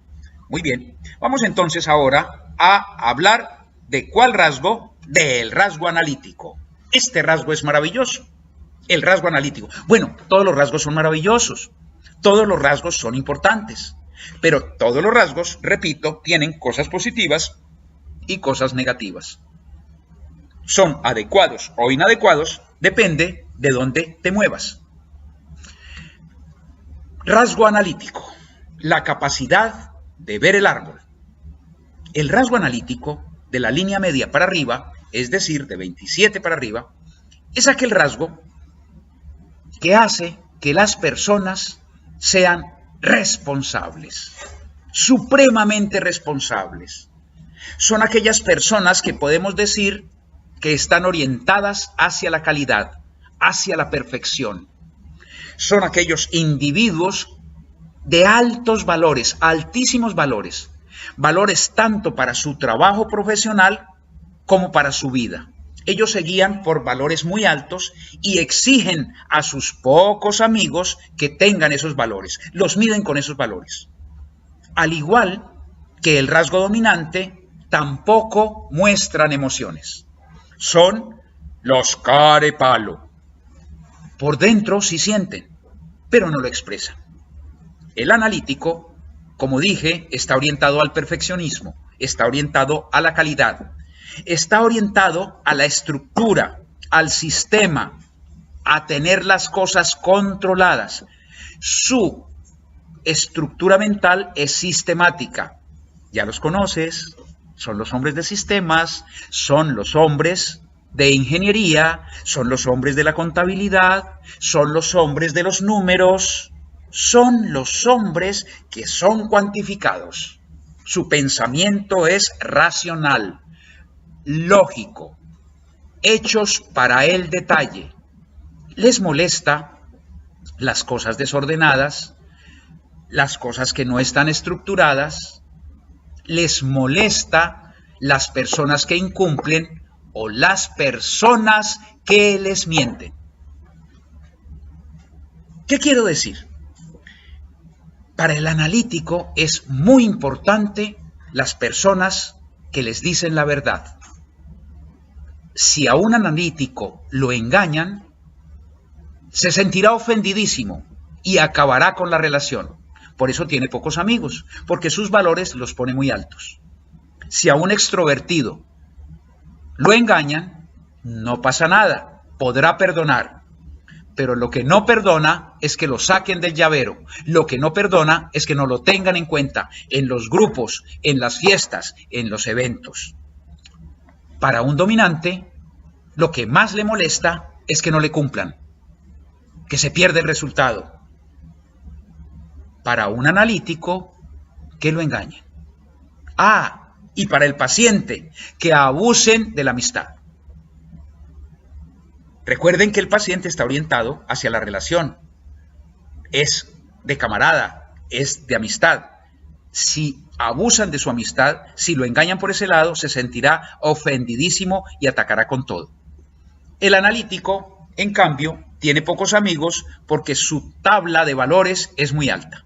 [SPEAKER 1] Muy bien, vamos entonces ahora a hablar de ¿cuál rasgo? Del rasgo analítico. Este rasgo es maravilloso, el rasgo analítico. Bueno, todos los rasgos son maravillosos, todos los rasgos son importantes, pero todos los rasgos, repito, tienen cosas positivas y cosas negativas. Son adecuados o inadecuados, depende de dónde te muevas. Rasgo analítico, la capacidad de ver el árbol. El rasgo analítico de la línea media para arriba, es decir, de 27 para arriba, es aquel rasgo que hace que las personas sean responsables, supremamente responsables. Son aquellas personas que podemos decir que están orientadas hacia la calidad, hacia la perfección. Son aquellos individuos de altos valores, altísimos valores. Valores tanto para su trabajo profesional como para su vida. Ellos se guían por valores muy altos y exigen a sus pocos amigos que tengan esos valores. Los miden con esos valores. Al igual que el rasgo dominante, tampoco muestran emociones. Son los carepalo. Por dentro sí sienten, pero no lo expresan. El analítico, como dije, está orientado al perfeccionismo, está orientado a la calidad, está orientado a la estructura, al sistema, a tener las cosas controladas. Su estructura mental es sistemática. Ya los conoces, son los hombres de sistemas, son los hombres de ingeniería, son los hombres de la contabilidad, son los hombres de los números, son los hombres que son cuantificados. Su pensamiento es racional, lógico, hechos para el detalle. Les molesta las cosas desordenadas, las cosas que no están estructuradas, les molesta las personas que incumplen o las personas que les mienten. ¿Qué quiero decir? Para el analítico es muy importante las personas que les dicen la verdad. Si a un analítico lo engañan, se sentirá ofendidísimo y acabará con la relación. Por eso tiene pocos amigos, porque sus valores los pone muy altos. Si a un extrovertido lo engañan, no pasa nada, podrá perdonar. Pero lo que no perdona es que lo saquen del llavero. Lo que no perdona es que no lo tengan en cuenta en los grupos, en las fiestas, en los eventos. Para un dominante, lo que más le molesta es que no le cumplan, que se pierde el resultado. Para un analítico, que lo engañen. Y para el paciente, que abusen de la amistad. Recuerden que el paciente está orientado hacia la relación. Es de camarada, es de amistad. Si abusan de su amistad, si lo engañan por ese lado, se sentirá ofendidísimo y atacará con todo. El analítico, en cambio, tiene pocos amigos porque su tabla de valores es muy alta.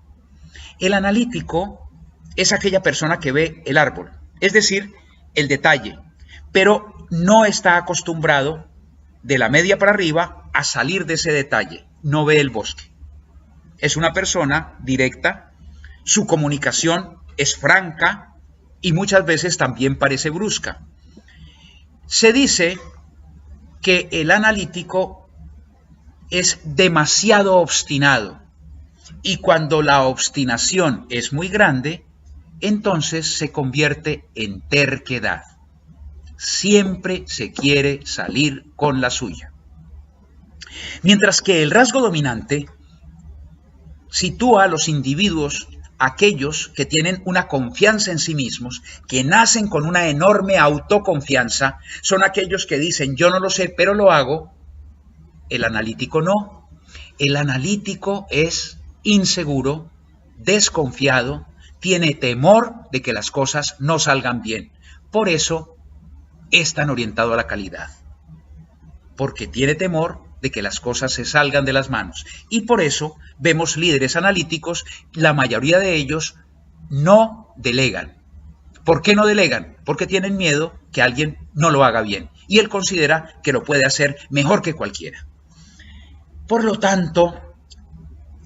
[SPEAKER 1] El analítico es aquella persona que ve el árbol, es decir, el detalle, pero no está acostumbrado de la media para arriba a salir de ese detalle, no ve el bosque. Es una persona directa, su comunicación es franca y muchas veces también parece brusca. Se dice que el analítico es demasiado obstinado y cuando la obstinación es muy grande, entonces se convierte en terquedad. Siempre se quiere salir con la suya. Mientras que el rasgo dominante sitúa a los individuos, aquellos que tienen una confianza en sí mismos, que nacen con una enorme autoconfianza, son aquellos que dicen yo no lo sé, pero lo hago. El analítico no. El analítico es inseguro, desconfiado, tiene temor de que las cosas no salgan bien. Por eso es tan orientado a la calidad, porque tiene temor de que las cosas se salgan de las manos. Y por eso vemos líderes analíticos, la mayoría de ellos no delegan. ¿Por qué no delegan? Porque tienen miedo que alguien no lo haga bien. Y él considera que lo puede hacer mejor que cualquiera. Por lo tanto,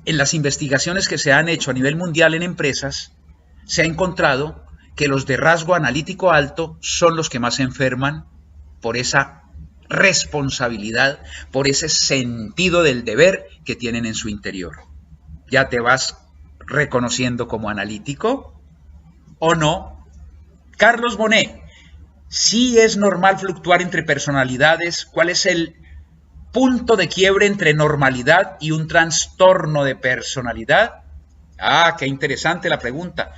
[SPEAKER 1] en las investigaciones que se han hecho a nivel mundial en empresas, se ha encontrado que los de rasgo analítico alto son los que más se enferman por esa responsabilidad, por ese sentido del deber que tienen en su interior. ¿Ya te vas reconociendo como analítico o no? Carlos Bonet, ¿sí es normal fluctuar entre personalidades? ¿Cuál es el punto de quiebre entre normalidad y un trastorno de personalidad? Qué interesante la pregunta.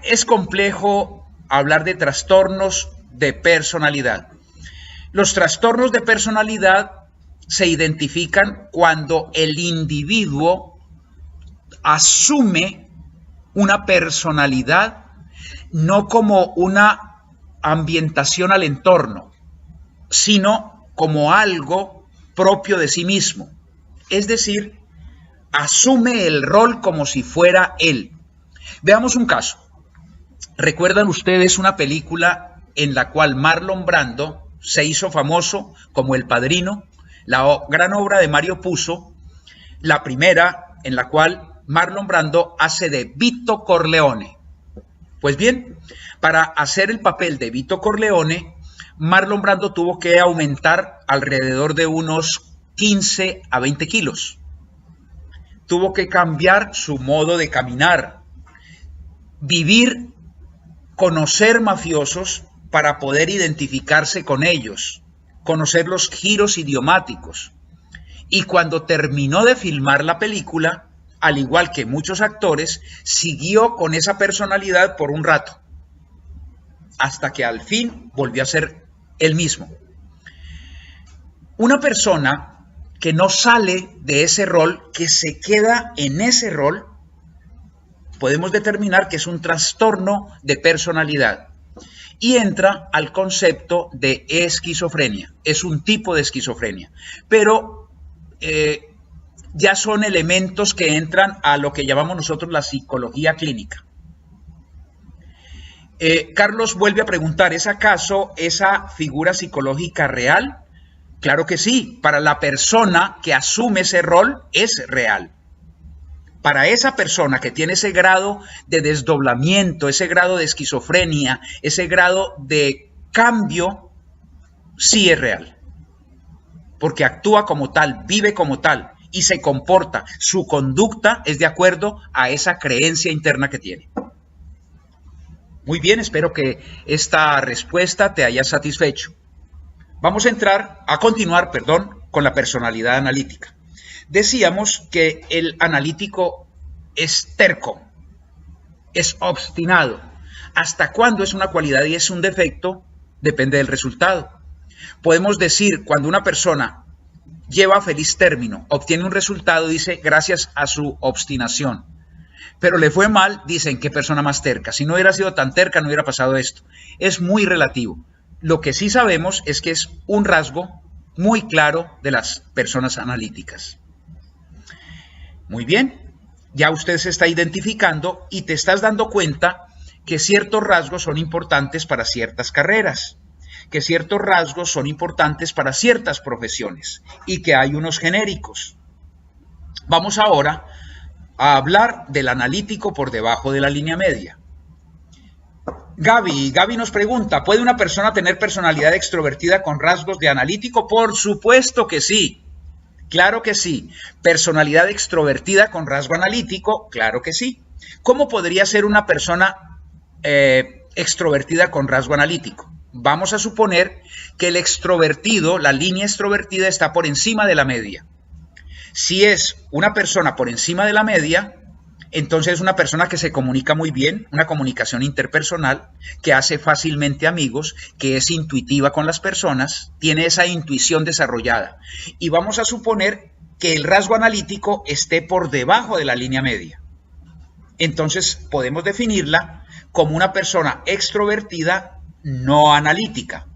[SPEAKER 1] Es complejo hablar de trastornos de personalidad. Los trastornos de personalidad se identifican cuando el individuo asume una personalidad no como una ambientación al entorno, sino como algo propio de sí mismo. Es decir, asume el rol como si fuera él. Veamos un caso. ¿Recuerdan ustedes una película en la cual Marlon Brando se hizo famoso como El Padrino? La gran obra de Mario Puzo, la primera en la cual Marlon Brando hace de Vito Corleone. Pues bien, para hacer el papel de Vito Corleone, Marlon Brando tuvo que aumentar alrededor de unos 15 a 20 kilos. Tuvo que cambiar su modo de caminar, vivir, conocer mafiosos para poder identificarse con ellos, conocer los giros idiomáticos. Y cuando terminó de filmar la película, al igual que muchos actores, siguió con esa personalidad por un rato, hasta que al fin volvió a ser él mismo. Una persona que no sale de ese rol, que se queda en ese rol, podemos determinar que es un trastorno de personalidad. y entra al concepto de esquizofrenia. Es un tipo de esquizofrenia, pero ya son elementos que entran a lo que llamamos nosotros la psicología clínica. Carlos vuelve a preguntar, ¿es acaso esa figura psicológica real? Claro que sí, para la persona que asume ese rol es real. Para esa persona que tiene ese grado de desdoblamiento, ese grado de esquizofrenia, ese grado de cambio, sí es real. Porque actúa como tal, vive como tal y se comporta. Su conducta es de acuerdo a esa creencia interna que tiene. Muy bien, espero que esta respuesta te haya satisfecho. Vamos a continuar, con la personalidad analítica. Decíamos que el analítico es terco, es obstinado. ¿Hasta cuándo es una cualidad y es un defecto? Depende del resultado. Podemos decir, cuando una persona lleva a feliz término, obtiene un resultado, dice, gracias a su obstinación. Pero le fue mal, dicen, qué persona más terca. Si no hubiera sido tan terca, no hubiera pasado esto. Es muy relativo. Lo que sí sabemos es que es un rasgo muy claro de las personas analíticas. Muy bien, ya usted se está identificando y te estás dando cuenta que ciertos rasgos son importantes para ciertas carreras, que ciertos rasgos son importantes para ciertas profesiones y que hay unos genéricos. Vamos ahora a hablar del analítico por debajo de la línea media. Gaby nos pregunta, ¿puede una persona tener personalidad extrovertida con rasgos de analítico? Por supuesto que sí, claro que sí. Personalidad extrovertida con rasgo analítico, claro que sí. ¿Cómo podría ser una persona extrovertida con rasgo analítico? Vamos a suponer que el extrovertido, la línea extrovertida está por encima de la media. Si es una persona por encima de la media, entonces es una persona que se comunica muy bien, una comunicación interpersonal, que hace fácilmente amigos, que es intuitiva con las personas, tiene esa intuición desarrollada. Y vamos a suponer que el rasgo analítico esté por debajo de la línea media. Entonces podemos definirla como una persona extrovertida no analítica.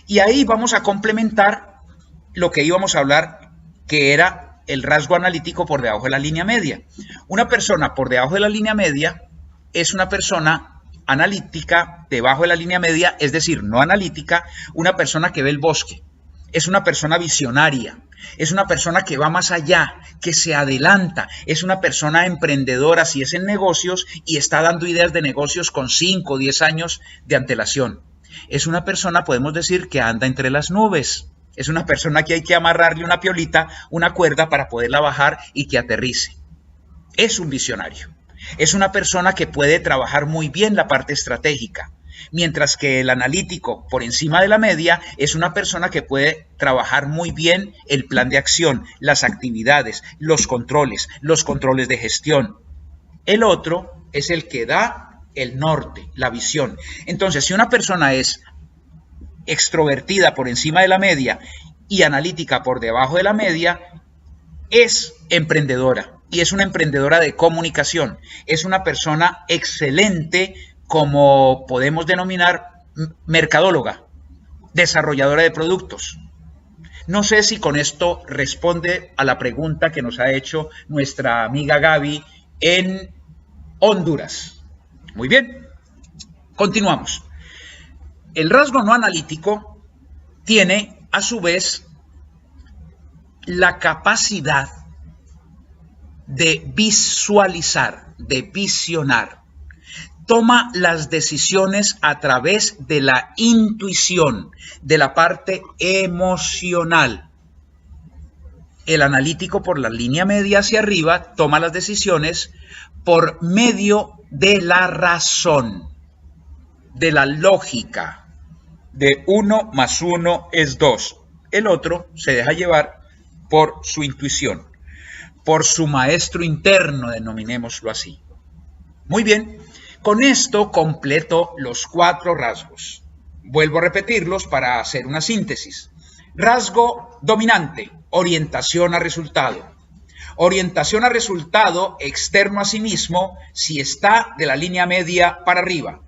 [SPEAKER 1] Y ahí vamos a complementar lo que íbamos a hablar, que era el rasgo analítico por debajo de la línea media. Una persona por debajo de la línea media es una persona analítica debajo de la línea media, es decir, no analítica, una persona que ve el bosque, es una persona visionaria, es una persona que va más allá, que se adelanta, es una persona emprendedora si es en negocios y está dando ideas de negocios con 5 o 10 años de antelación. Es una persona, podemos decir, que anda entre las nubes. Es una persona que hay que amarrarle una piolita, una cuerda para poderla bajar y que aterrice. Es un visionario. Es una persona que puede trabajar muy bien la parte estratégica, mientras que el analítico por encima de la media es una persona que puede trabajar muy bien el plan de acción, las actividades, los controles de gestión. El otro es el que da el norte, la visión. Entonces, si una persona es extrovertida por encima de la media y analítica por debajo de la media, es emprendedora y es una emprendedora de comunicación, es una persona excelente, como podemos denominar mercadóloga, desarrolladora de productos. No sé si con esto responde a la pregunta que nos ha hecho nuestra amiga Gaby en Honduras. Muy bien, continuamos. El rasgo no analítico tiene, a su vez, la capacidad de visualizar, de visionar. Toma las decisiones a través de la intuición, de la parte emocional. El analítico por la línea media hacia arriba toma las decisiones por medio de la razón, de la lógica. De 1 más 1 es 2. El otro se deja llevar por su intuición, por su maestro interno, denominémoslo así. Muy bien, con esto completo los 4 rasgos. Vuelvo a repetirlos para hacer una síntesis. Rasgo dominante, orientación a resultado. Orientación a resultado externo a sí mismo si está de la línea media para arriba.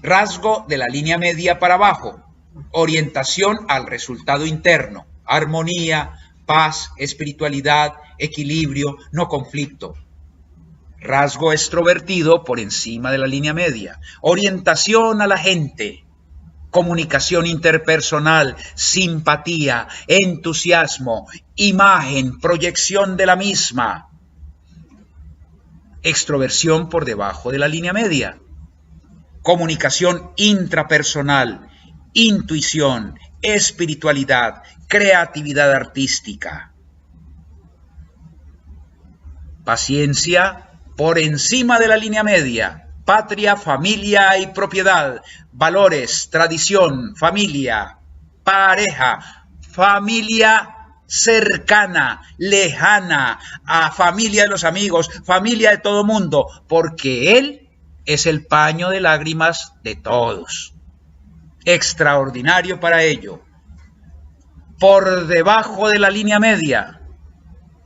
[SPEAKER 1] Rasgo de la línea media para abajo, orientación al resultado interno, armonía, paz, espiritualidad, equilibrio, no conflicto. Rasgo extrovertido por encima de la línea media, orientación a la gente, comunicación interpersonal, simpatía, entusiasmo, imagen, proyección de la misma. Extroversión por debajo de la línea media, comunicación intrapersonal, intuición, espiritualidad, creatividad artística. Paciencia por encima de la línea media, patria, familia y propiedad, valores, tradición, familia, pareja, familia cercana, lejana, a familia de los amigos, familia de todo mundo, porque Él es el paño de lágrimas de todos. Extraordinario para ello. Por debajo de la línea media,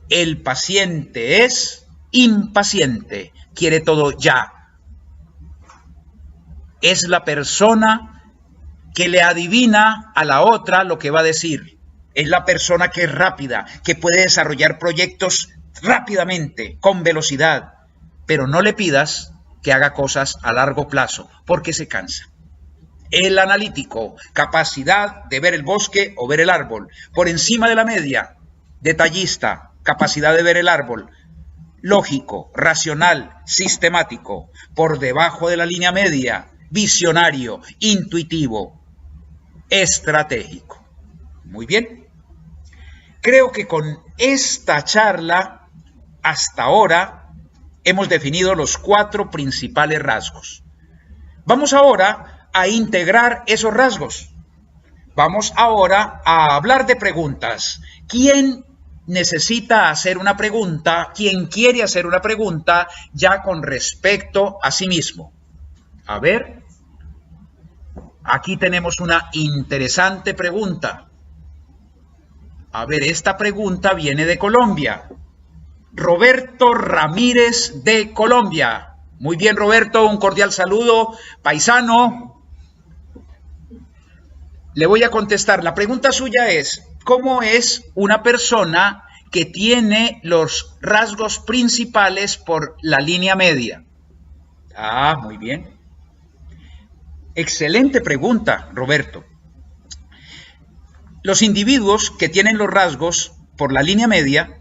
[SPEAKER 1] el paciente es impaciente, quiere todo ya. Es la persona que le adivina a la otra lo que va a decir. Es la persona que es rápida, que puede desarrollar proyectos rápidamente, con velocidad. Pero no le pidas que haga cosas a largo plazo, porque se cansa. El analítico, capacidad de ver el bosque o ver el árbol. Por encima de la media, detallista, capacidad de ver el árbol. Lógico, racional, sistemático. Por debajo de la línea media, visionario, intuitivo, estratégico. Muy bien. Creo que con esta charla, hasta ahora, hemos definido los 4 principales rasgos. Vamos ahora a integrar esos rasgos. Vamos ahora a hablar de preguntas. ¿Quién necesita hacer una pregunta? ¿Quién quiere hacer una pregunta ya con respecto a sí mismo? A ver, aquí tenemos una interesante pregunta. A ver, esta pregunta viene de Colombia. Roberto Ramírez de Colombia. Muy bien, Roberto, un cordial saludo, paisano. Le voy a contestar. La pregunta suya es, ¿cómo es una persona que tiene los rasgos principales por la línea media? Ah, muy bien. Excelente pregunta, Roberto. Los individuos que tienen los rasgos por la línea media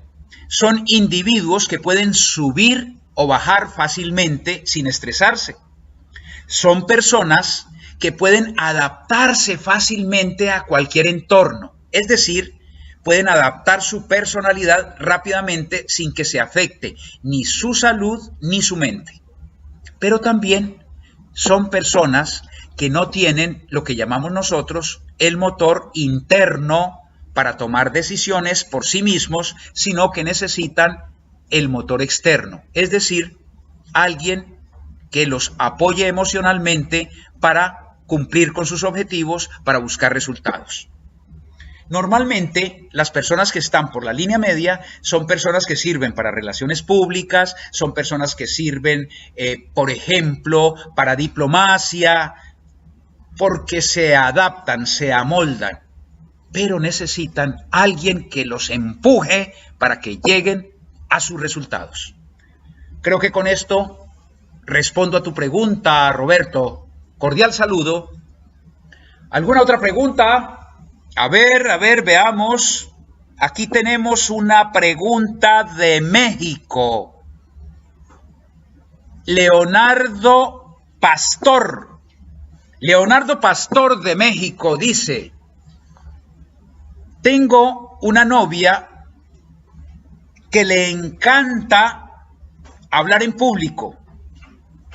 [SPEAKER 1] son individuos que pueden subir o bajar fácilmente sin estresarse. Son personas que pueden adaptarse fácilmente a cualquier entorno, es decir, pueden adaptar su personalidad rápidamente sin que se afecte ni su salud ni su mente. Pero también son personas que no tienen lo que llamamos nosotros el motor interno para tomar decisiones por sí mismos, sino que necesitan el motor externo, es decir, alguien que los apoye emocionalmente para cumplir con sus objetivos, para buscar resultados. Normalmente, las personas que están por la línea media son personas que sirven para relaciones públicas, son personas que sirven, por ejemplo, para diplomacia, porque se adaptan, se amoldan, pero necesitan alguien que los empuje para que lleguen a sus resultados. Creo que con esto respondo a tu pregunta, Roberto. Cordial saludo. ¿Alguna otra pregunta? A ver, veamos. Aquí tenemos una pregunta de México. Leonardo Pastor. Leonardo Pastor de México dice: tengo una novia que le encanta hablar en público,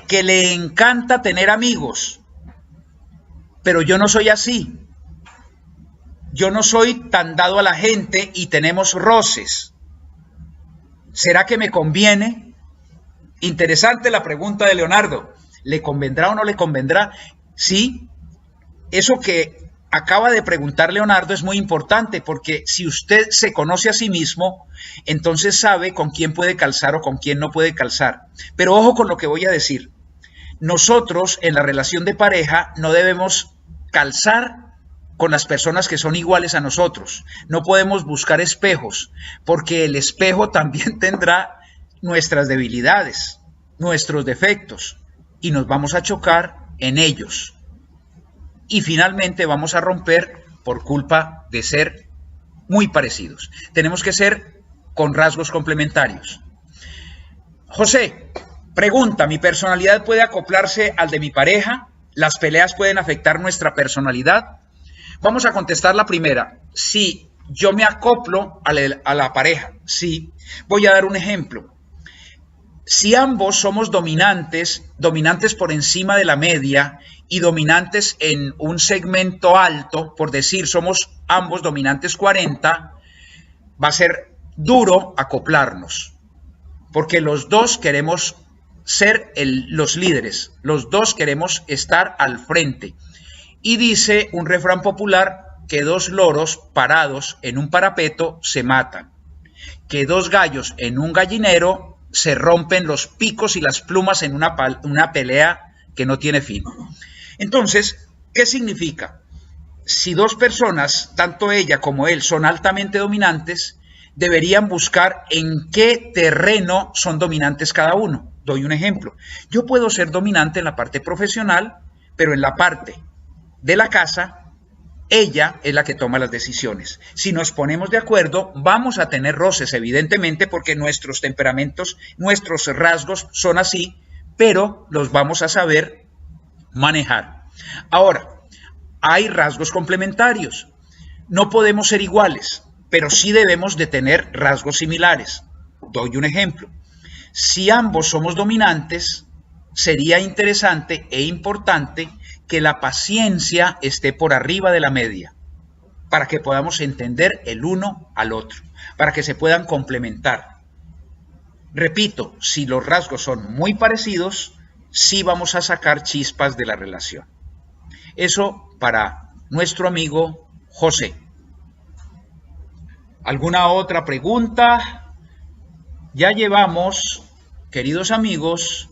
[SPEAKER 1] que le encanta tener amigos, pero yo no soy así. Yo no soy tan dado a la gente y tenemos roces. ¿Será que me conviene? Interesante la pregunta de Leonardo. ¿Le convendrá o no le convendrá? Sí, eso que acaba de preguntar Leonardo es muy importante, porque si usted se conoce a sí mismo, entonces sabe con quién puede calzar o con quién no puede calzar. Pero ojo con lo que voy a decir. Nosotros en la relación de pareja no debemos calzar con las personas que son iguales a nosotros. No podemos buscar espejos, porque el espejo también tendrá nuestras debilidades, nuestros defectos, y nos vamos a chocar en ellos. Y finalmente vamos a romper por culpa de ser muy parecidos. Tenemos que ser con rasgos complementarios. José, pregunta, ¿mi personalidad puede acoplarse al de mi pareja? ¿Las peleas pueden afectar nuestra personalidad? Vamos a contestar la primera. Sí, yo me acoplo a la pareja. Sí. Voy a dar un ejemplo. Si ambos somos dominantes por encima de la media y dominantes en un segmento alto, por decir, somos ambos dominantes 40, va a ser duro acoplarnos, porque los dos queremos ser los líderes, los dos queremos estar al frente. Y dice un refrán popular que dos loros parados en un parapeto se matan, que dos gallos en un gallinero se rompen los picos y las plumas en una pelea que no tiene fin. Entonces, ¿qué significa? Si dos personas, tanto ella como él, son altamente dominantes, deberían buscar en qué terreno son dominantes cada uno. Doy un ejemplo. Yo puedo ser dominante en la parte profesional, pero en la parte de la casa, ella es la que toma las decisiones. Si nos ponemos de acuerdo, vamos a tener roces, evidentemente, porque nuestros temperamentos, nuestros rasgos son así, pero los vamos a saber manejar. Ahora, hay rasgos complementarios. No podemos ser iguales, pero sí debemos de tener rasgos similares. Doy un ejemplo. Si ambos somos dominantes, sería interesante e importante que la paciencia esté por arriba de la media, para que podamos entender el uno al otro, para que se puedan complementar. Repito, si los rasgos son muy parecidos, sí vamos a sacar chispas de la relación. Eso para nuestro amigo José. ¿Alguna otra pregunta? Ya llevamos, queridos amigos,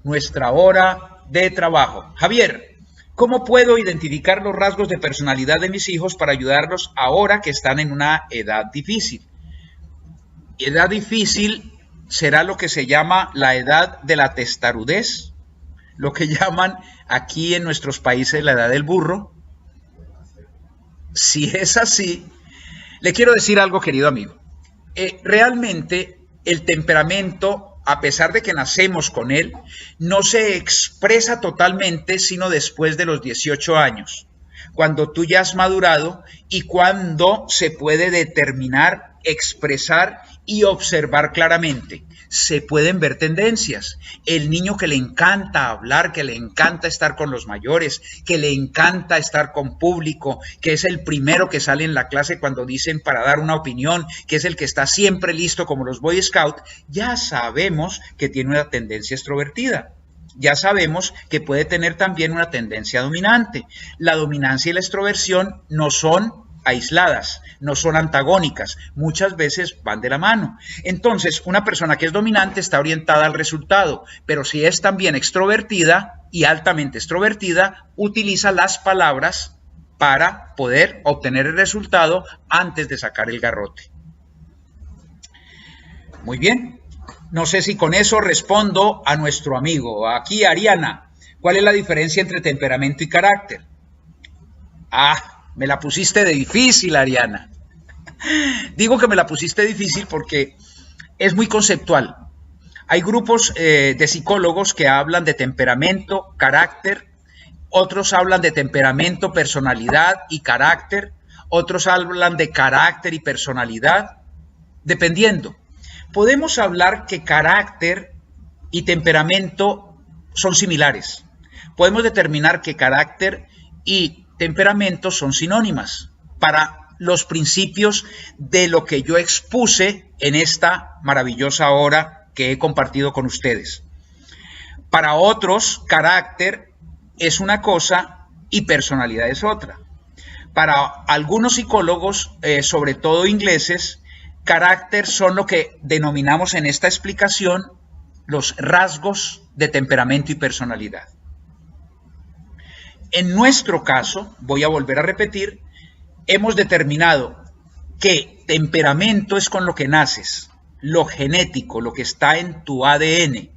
[SPEAKER 1] nuestra hora de trabajo. Javier, ¿cómo puedo identificar los rasgos de personalidad de mis hijos para ayudarlos ahora que están en una edad difícil? Edad difícil será lo que se llama la edad de la testarudez, lo que llaman aquí en nuestros países la edad del burro. Si es así, le quiero decir algo, querido amigo. Realmente el temperamento, a pesar de que nacemos con él, no se expresa totalmente sino después de los 18 años, cuando tú ya has madurado y cuando se puede determinar, expresar y observar claramente. Se pueden ver tendencias. El niño que le encanta hablar, que le encanta estar con los mayores, que le encanta estar con público, que es el primero que sale en la clase cuando dicen para dar una opinión, que es el que está siempre listo como los Boy Scouts, ya sabemos que tiene una tendencia extrovertida. Ya sabemos que puede tener también una tendencia dominante. La dominancia y la extroversión no son aisladas, no son antagónicas, muchas veces van de la mano. Entonces, una persona que es dominante está orientada al resultado, pero si es también extrovertida y altamente extrovertida, utiliza las palabras para poder obtener el resultado antes de sacar el garrote. Muy bien, no sé si con eso respondo a nuestro amigo. Aquí, Ariana, ¿cuál es la diferencia entre temperamento y carácter? Me la pusiste de difícil, Ariana. Digo que me la pusiste difícil porque es muy conceptual. Hay grupos de psicólogos que hablan de temperamento, carácter, otros hablan de temperamento, personalidad y carácter, otros hablan de carácter y personalidad, dependiendo. Podemos hablar que carácter y temperamento son similares. Podemos determinar que carácter y temperamento son sinónimas para los principios de lo que yo expuse en esta maravillosa hora que he compartido con ustedes. Para otros, carácter es una cosa y personalidad es otra. Para algunos psicólogos, sobre todo ingleses, carácter son lo que denominamos en esta explicación los rasgos de temperamento y personalidad. En nuestro caso, voy a volver a repetir, hemos determinado que temperamento es con lo que naces, lo genético, lo que está en tu ADN,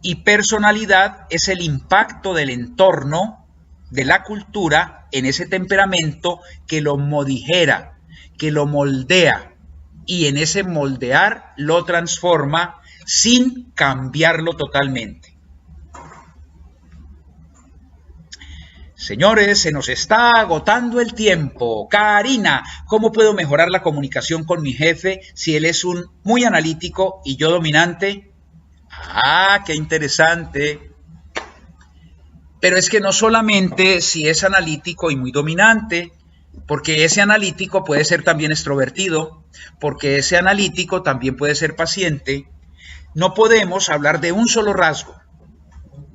[SPEAKER 1] y personalidad es el impacto del entorno, de la cultura, en ese temperamento que lo modigera, que lo moldea, y en ese moldear lo transforma sin cambiarlo totalmente. Señores, se nos está agotando el tiempo. Karina, ¿cómo puedo mejorar la comunicación con mi jefe si él es un muy analítico y yo dominante? Ah, qué interesante. Pero es que no solamente si es analítico y muy dominante, porque ese analítico puede ser también extrovertido, porque ese analítico también puede ser paciente. No podemos hablar de un solo rasgo.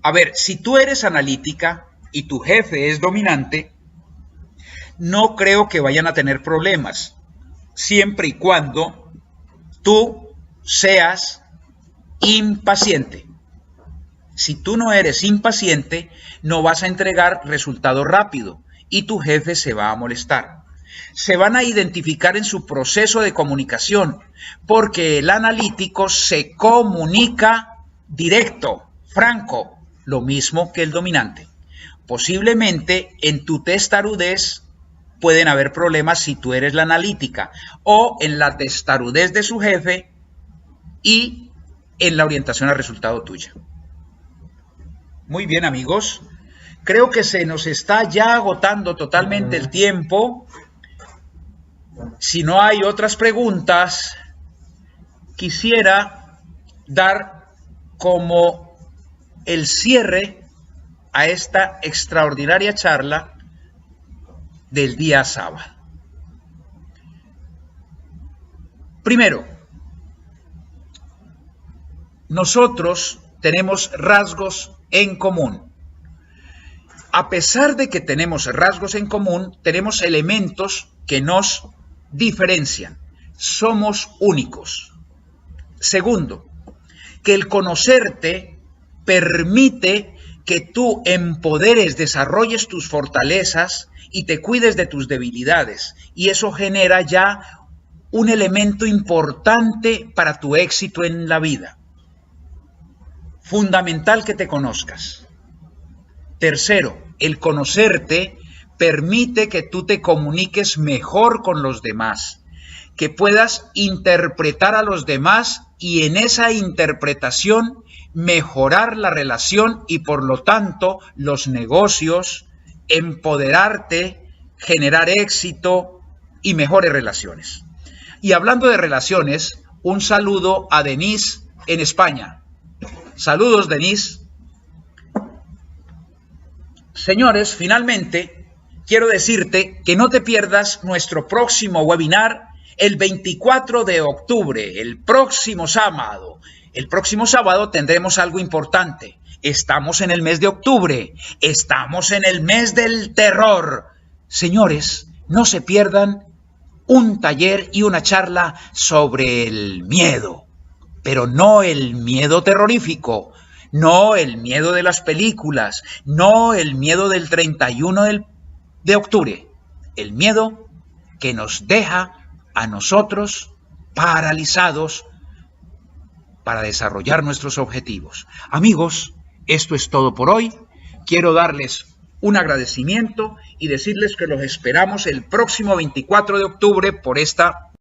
[SPEAKER 1] A ver, si tú eres analítica y tu jefe es dominante, no creo que vayan a tener problemas, siempre y cuando tú seas impaciente. Si tú no eres impaciente, no vas a entregar resultado rápido y tu jefe se va a molestar. Se van a identificar en su proceso de comunicación, porque el analítico se comunica directo, franco, lo mismo que el dominante. Posiblemente en tu testarudez pueden haber problemas si tú eres la analítica, o en la testarudez de su jefe y en la orientación al resultado tuya. Muy bien, amigos. Creo que se nos está ya agotando totalmente el tiempo. Si no hay otras preguntas, quisiera dar como el cierre a esta extraordinaria charla del día sábado. Primero, nosotros tenemos rasgos en común. A pesar de que tenemos rasgos en común, tenemos elementos que nos diferencian. Somos únicos. Segundo, que el conocerte permite que tú empoderes, desarrolles tus fortalezas y te cuides de tus debilidades. Y eso genera ya un elemento importante para tu éxito en la vida. Fundamental que te conozcas. Tercero, el conocerte permite que tú te comuniques mejor con los demás, que puedas interpretar a los demás y en esa interpretación mejorar la relación y por lo tanto los negocios, empoderarte, generar éxito y mejores relaciones. Y hablando de relaciones, un saludo a Denise en España. Saludos, Denise. Señores, finalmente quiero decirte que no te pierdas nuestro próximo webinar el 24 de octubre, el próximo sábado. El próximo sábado tendremos algo importante. Estamos en el mes de octubre, estamos en el mes del terror. Señores, no se pierdan un taller y una charla sobre el miedo, pero no el miedo terrorífico, no el miedo de las películas, no el miedo del 31 de octubre, el miedo que nos deja a nosotros paralizados para desarrollar nuestros objetivos. Amigos, esto es todo por hoy. Quiero darles un agradecimiento y decirles que los esperamos el próximo 24 de octubre por esta